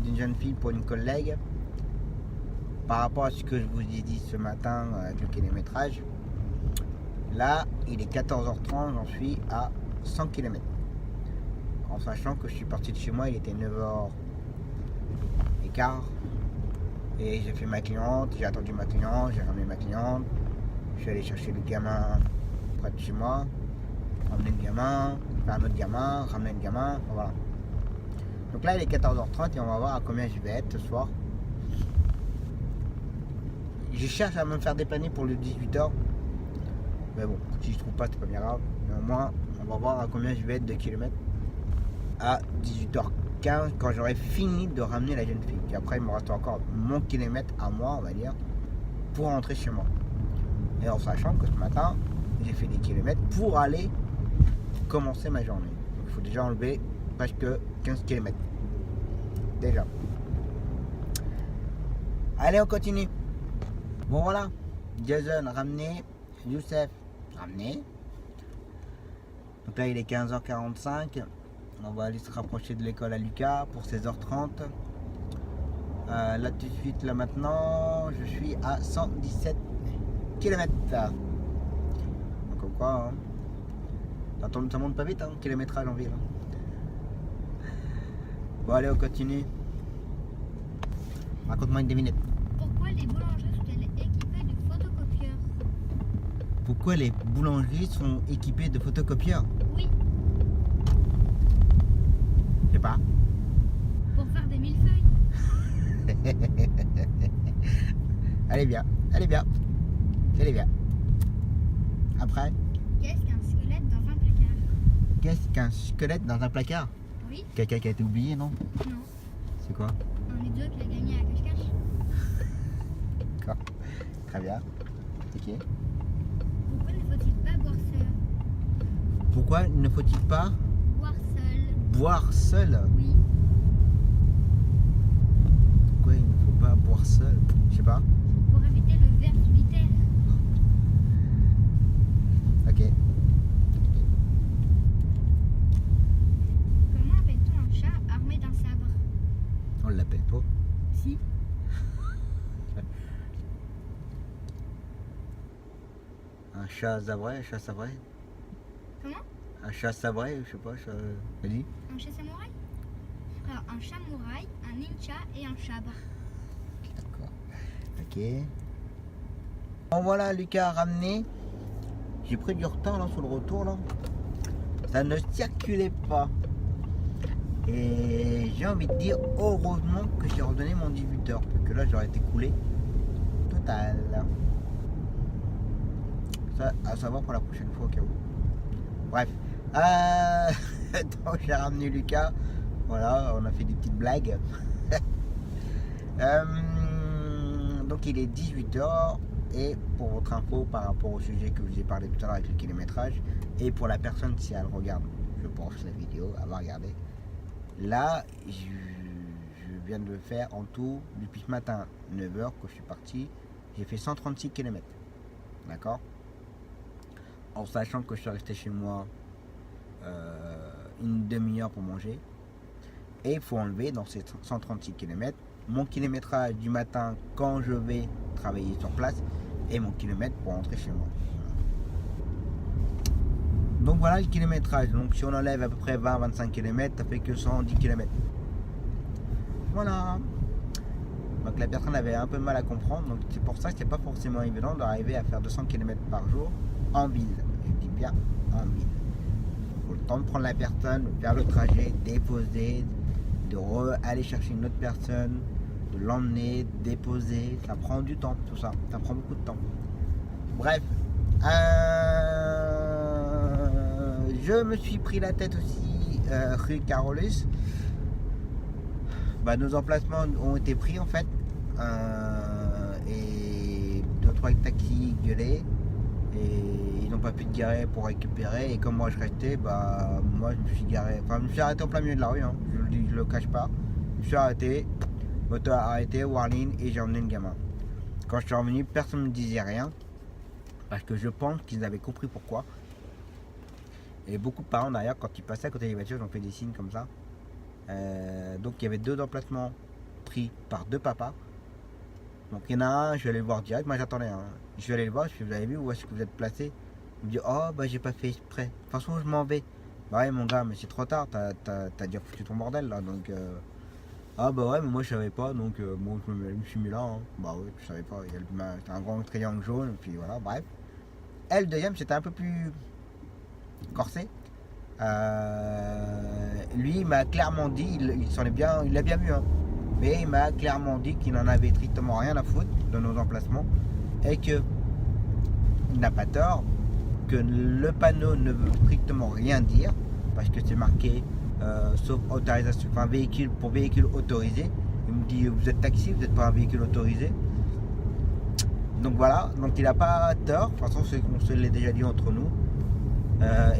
d'une jeune fille pour une collègue. Par rapport à ce que je vous ai dit ce matin avec le kilométrage, là il est 14h30, j'en suis à 100 km. En sachant que je suis parti de chez moi, il était 9h15. Et j'ai fait ma cliente, j'ai attendu ma cliente, j'ai ramené ma cliente. Je suis allé chercher le gamin près de chez moi, ramener le gamin, faire un autre gamin, ramener le gamin, voilà. Donc là il est 14h30 et on va voir à combien je vais être ce soir. Je cherche à me faire dépanner pour le 18h. Mais bon, si je trouve pas, c'est pas bien grave. Mais au moins, on va voir à combien je vais être de kilomètres. À 18h15, quand j'aurai fini de ramener la jeune fille. Puis après, il me reste encore mon kilomètre à moi, on va dire, pour rentrer chez moi. Et en sachant que ce matin, j'ai fait des kilomètres pour aller commencer ma journée. Donc, il faut déjà enlever presque 15 km. Déjà. Allez, on continue. Bon voilà, Jason ramené, Youssef ramené. Donc là il est 15h45. On va aller se rapprocher de l'école à Lucas pour 16h30. Là tout de suite, là maintenant, je suis à 117 km. Donc comme quoi, hein, ça monte pas vite, hein, kilométrage en ville. Bon allez, on continue. Raconte-moi une devinette. Pourquoi les boulangeries sont-elles équipées de photocopieurs? Pourquoi les boulangeries sont équipées de photocopieurs? Oui, Je sais pas. pour faire des millefeuilles. Allez bien, allez bien. Allez bien. Après, Qu'est-ce qu'un squelette dans un placard? qu'est-ce qu'un squelette dans un placard? Oui, Quelqu'un qui a été oublié, non? non. C'est quoi? Un idiot qui a gagné à cache-cache. D'accord. Très bien. Ok. Pourquoi ne faut-il pas boire seul? Pourquoi ne faut-il pas Boire seul. boire seul? Oui, Pourquoi il ne faut pas boire seul? Je sais pas. pour éviter le ver solitaire. Ok. Comment appelle-t-on un chat armé d'un sabre? On l'appelle pas. Si. Un chat sabré, un chat sabré. Comment? Un chat sabré, je sais pas, chat... Vas-y. Un chat samouraï? Alors, un samouraï, un ninja et un sabre. D'accord. Ok. Bon voilà, Lucas a ramené. J'ai pris du retard là sur le retour là. Ça ne circulait pas. Et j'ai envie de dire heureusement que j'ai redonné mon 18h. Parce que là j'aurais été coulé. Total. Ça à savoir pour la prochaine fois au cas où. Bref. Donc j'ai ramené Lucas. Voilà, on a fait des petites blagues. Donc il est 18h. Et pour votre info par rapport au sujet que je vous ai parlé tout à l'heure avec le kilométrage, et pour la personne si elle regarde, je pense, la vidéo, elle va regarder. Là, je viens de faire en tout, depuis ce matin, 9h que je suis parti, j'ai fait 136 km. D'accord? En sachant que je suis resté chez moi une demi-heure pour manger. Et il faut enlever dans ces 136 km mon kilométrage du matin quand je vais travailler sur place et mon kilomètre pour rentrer chez moi. Donc voilà le kilométrage. Donc si on enlève à peu près 20-25 km, ça fait que 110 km. Voilà. Donc la personne avait un peu de mal à comprendre. Donc c'est pour ça que c'est pas forcément évident d'arriver à faire 200 km par jour en ville. Je dis bien en ville. Il faut le temps de prendre la personne, de faire le trajet, déposer, de aller chercher une autre personne, de l'emmener, déposer. Ça prend du temps, tout ça. Ça prend beaucoup de temps. Bref. Je me suis pris la tête aussi rue Carolus. Bah, nos emplacements ont été pris en fait. Et 2-3 taxis gueulaient. Et ils n'ont pas pu te garer pour récupérer. Et comme moi je restais, bah moi je me suis garé. Enfin, je me suis arrêté en plein milieu de la rue, hein. Je le cache pas. Je me suis arrêté, moto a arrêté, warning, et j'ai emmené le gamin. Quand je suis revenu, personne ne me disait rien. Parce que je pense qu'ils avaient compris pourquoi. Et beaucoup de parents d'ailleurs, quand ils passaient à côté des voitures, ils ont fait des signes comme ça. Donc il y avait 2 emplacements pris par 2 papas. Donc il y en a un, je vais aller le voir direct. Moi j'attendais, hein. Je vais aller le voir, je fais, vous avez vu où est-ce que vous êtes placé? Il me dit, oh bah j'ai pas fait exprès. De toute façon je m'en vais. Bah ouais mon gars, mais c'est trop tard, t'as déjà foutu ton bordel là. Donc ah bah ouais, mais moi je savais pas, donc bon je me suis mis là, hein. Bah ouais, je savais pas, c'était un grand triangle jaune, et puis voilà, bref. Et le deuxième c'était un peu plus corsé. Lui il m'a clairement dit, il l'a bien vu, hein, mais il m'a clairement dit qu'il n'en avait strictement rien à foutre de nos emplacements et que il n'a pas tort, que le panneau ne veut strictement rien dire parce que c'est marqué sauf autorisation, enfin véhicule pour véhicule autorisé. Il me dit vous êtes taxi, vous n'êtes pas un véhicule autorisé. Donc voilà, donc il n'a pas tort, de toute façon on se l'est déjà dit entre nous.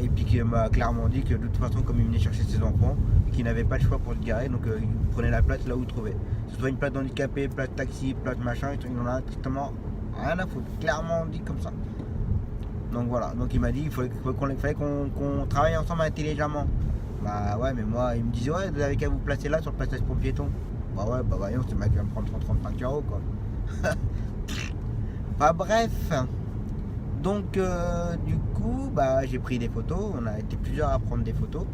Et puis qu'il m'a clairement dit que de toute façon comme il venait chercher ses enfants, qu'il n'avait pas le choix pour se garer, donc il prenait la place là où il trouvait. Que ce soit une place d'handicapé, place taxi, place machin, il n'en a strictement rien à foutre, clairement dit comme ça. Donc voilà, donc il m'a dit qu'il fallait qu'on travaille ensemble intelligemment. Bah ouais, mais moi il me disait ouais, vous avez qu'à vous placer là sur le passage pour piétons. Bah ouais, bah voyons, c'est le mec qui va me prendre 35 € quoi. Bah bref. Donc du coup, bah, j'ai pris des photos, on a été plusieurs à prendre des photos.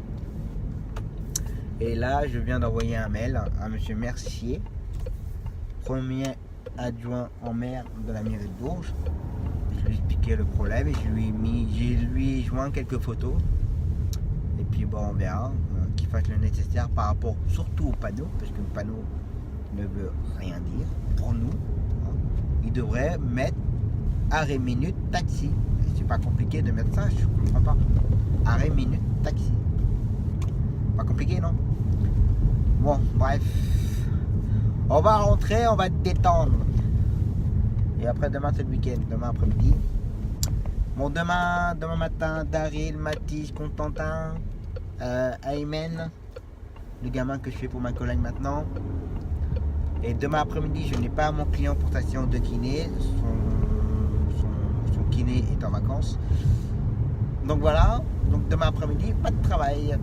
Et là, je viens d'envoyer un mail à monsieur Mercier, premier adjoint en maire de la mairie de Bourges. Je lui ai expliqué le problème et je lui ai joint quelques photos. Et puis bon, on verra qu'il fasse le nécessaire par rapport surtout au panneau, parce que le panneau ne veut rien dire pour nous. Il devrait mettre arrêt minute taxi. C'est pas compliqué de mettre ça, je comprends pas. Arrêt minute taxi. Pas compliqué, non? Bon, bref. On va rentrer, on va détendre. Et après demain c'est le week-end, demain après-midi. Bon, demain matin, Daryl, Mathis, Constantin, Aymen, le gamin que je fais pour ma collègue maintenant. Et demain après-midi, je n'ai pas mon client pour sa séance de kiné. Son kiné est en vacances. Donc voilà. Donc demain après-midi, pas de travail.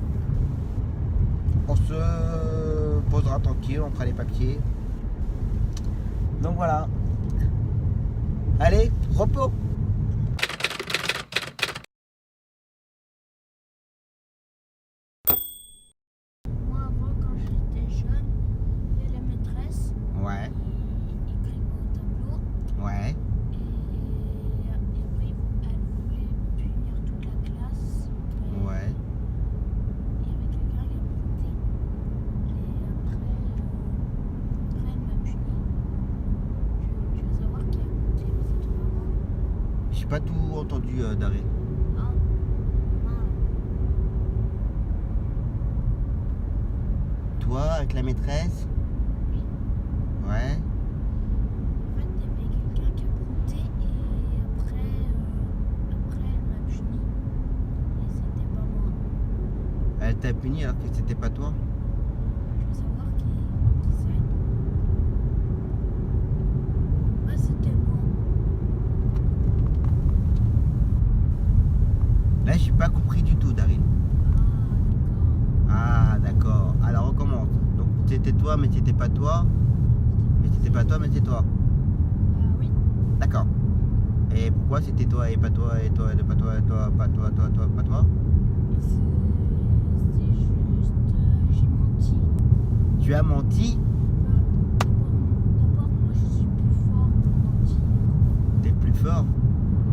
On se posera tranquille, on fera les papiers. Donc voilà. Allez, repos. Moi, avant, quand j'étais jeune, il y a la maîtresse. Ouais. Il écrivait au tableau. Ouais. Et après, elle voulait punir toute la classe. Après, Ouais. il y avait quelqu'un qui a monté. Et après elle m'a puni. Tu veux savoir qui a monté? C'est ton maman. J'ai pas tout entendu, Daryl. Ah, maman. Toi, avec la maîtresse? Oui. Ouais. En fait, il y avait quelqu'un qui a monté et après elle m'a puni. Et c'était pas moi. Elle t'a puni alors que c'était pas toi? Je veux savoir qui c'est. Ouais, c'était moi. Là, j'ai pas compris du tout, Daryl. Ah, d'accord. Ah, d'accord. Alors, on recommence. Donc, c'était toi, mais c'était pas toi. Mais c'était pas toi, mais c'est toi. Oui. D'accord. Et pourquoi c'était toi et pas toi et toi et pas toi et toi, pas toi, toi, pas toi? C'est juste, j'ai menti. Tu as menti? D'abord, moi je suis plus fort pour mentir. T'es plus fort?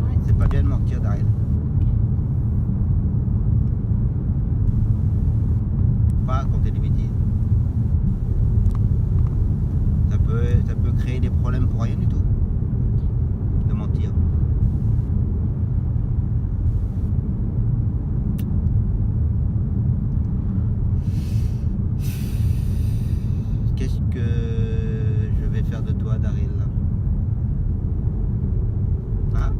Ouais. C'est pas bien de mentir, Daryl. Pas raconter des bêtises. Ça peut créer des problèmes pour rien du tout. De mentir. Qu'est-ce que je vais faire de toi, Daryl? Ah.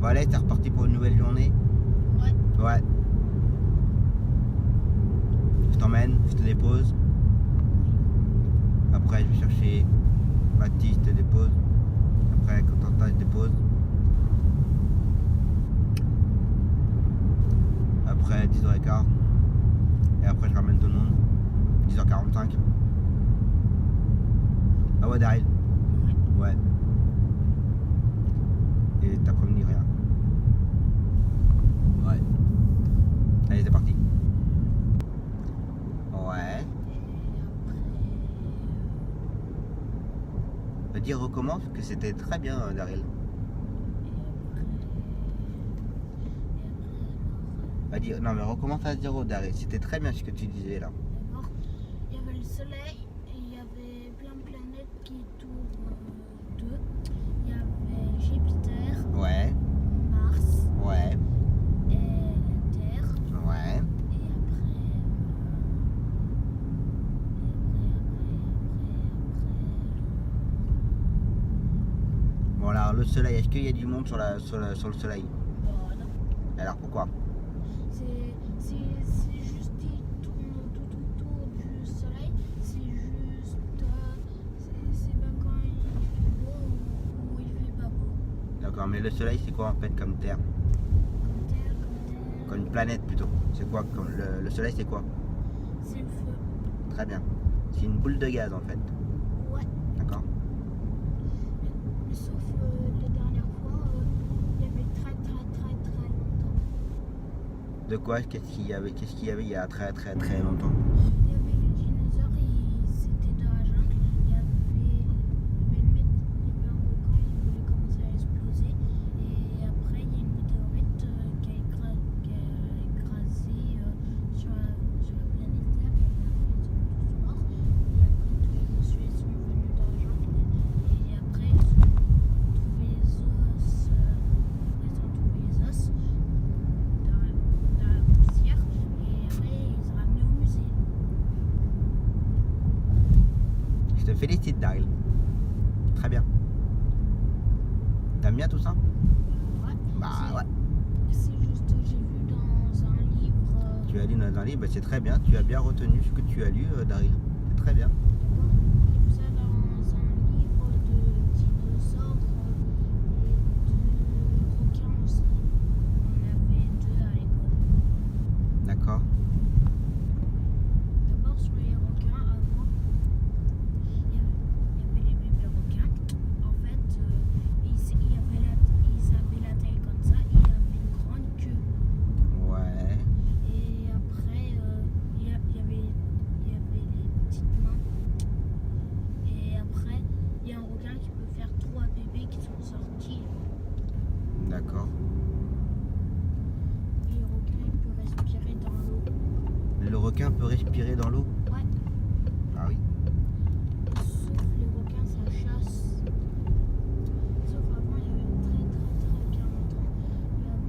Bon allez, t'es reparti pour une nouvelle journée? Ouais. Ouais. Je t'emmène, je te dépose. Après je vais chercher Baptiste, je te dépose. Après Cotentin, je dépose. Après 10h15. Et après je ramène tout le monde. 10h45. Ah ouais, Daryl? Ouais. Et t'as prévenu rien. Ouais. Allez, c'est parti. Ouais. Vas-y, recommence, que c'était très bien, Daryl. Vas-y, non mais recommence à 0, Daryl. C'était très bien ce que tu disais là. D'abord, il y avait le soleil et il y avait plein de planètes qui tournent d'eux. Il y avait Jupiter, Ouais, Mars ouais, et la Terre. ouais. Et après, Bon alors le soleil, est-ce qu'il y a du monde sur le soleil? bon, non. Alors pourquoi? C'est juste qu'il tourne tout autour du soleil. C'est juste. C'est pas quand il fait beau ou il fait pas beau. D'accord, mais le soleil c'est quoi en fait comme terre? Comme Terre, Comme une planète plutôt. C'est quoi comme le soleil c'est quoi? c'est le feu. Très bien. C'est une boule de gaz en fait. Ouais. D'accord. Mais sauf la dernière fois, il y avait très longtemps. De quoi? Qu'est-ce qu'il y avait il y a très longtemps? Il y avait les dinosaures, c'était dans la jungle. Il y avait un volcan, il voulait commencer à exploser. Et après, il y a une météorite qui a écrasé sur la planète Terre. Et après, ils sont tous morts. Et après, tous les monsieur sont venus dans la jungle. Et après, ils ont trouvé les os. Dans la poussière. Et après, ils ont ramené au musée. Je te félicite, Daryl. Très bien. T'aimes bien tout ça? Ouais. Bah ouais. C'est juste que j'ai vu dans un livre. Tu as lu dans un livre, bah, c'est très bien. Tu as bien retenu ce que tu as lu, Daryl. C'est très bien. D'accord. J'ai vu ça dans un livre de dinosaures et de requins aussi. On avait deux à l'école. D'accord. D'abord sur les requins, avant, il y avait les bébés requins. En fait, ils avaient la taille comme ça, ils avaient une grande queue. Ouais. Et après, il y avait les petites mains. Et après, il y a un requin qui peut faire 3 bébés qui sont sortis. D'accord. Et le requin, il peut respirer dans l'eau. Le requin peut respirer dans l'eau? Ouais. Ah oui. Sauf les requins, ça chasse. Sauf avant, il y avait très bien longtemps.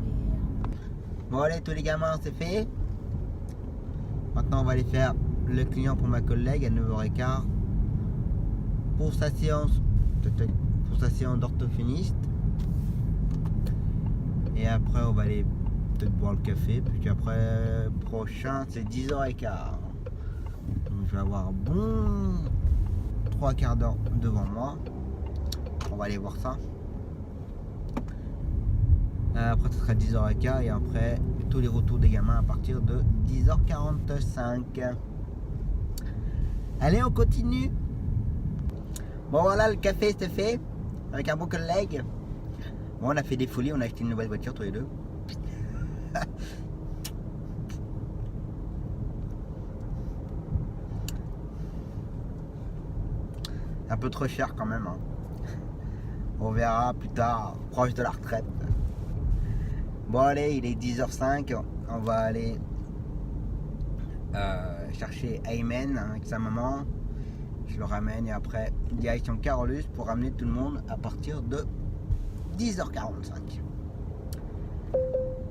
Il y avait Bon allez, tous les gamins, c'est fait. Maintenant, on va aller faire le client pour ma collègue à 9h15 pour sa séance d'orthophoniste. Et après, on va aller peut-être boire le café, parce qu'après, prochain, c'est 10h15. Donc, je vais avoir un bon 3 quarts d'heure devant moi. On va aller voir ça. Après, ce sera 10h15 et après, tous les retours des gamins à partir de 10h45. Allez, on continue. Bon voilà, le café c'est fait avec un bon collègue. Bon, on a fait des folies, on a acheté une nouvelle voiture tous les deux. Un peu trop cher quand même. Hein. On verra plus tard, proche de la retraite. Bon allez, il est 10h05, on va aller chercher Ayman avec sa maman. Je le ramène et après direction Carolus pour ramener tout le monde à partir de 10h45.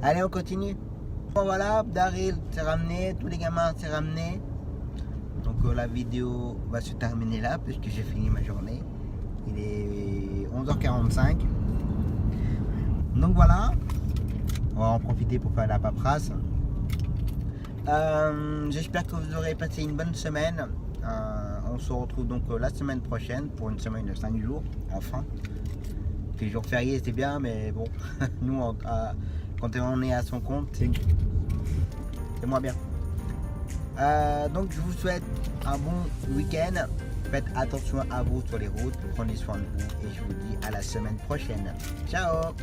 Allez, on continue. Bon voilà, Daryl s'est ramené, tous les gamins s'est ramené. Donc la vidéo va se terminer là puisque j'ai fini ma journée. Il est 11h45. Donc voilà, on va en profiter pour faire la paperasse. J'espère que vous aurez passé une bonne semaine. On se retrouve donc la semaine prochaine pour une semaine de 5 jours, enfin. Les jours fériés c'est bien, mais bon, nous quand on est à son compte, c'est moins bien. Donc je vous souhaite un bon week-end. Faites attention à vous sur les routes, prenez soin de vous et je vous dis à la semaine prochaine. Ciao!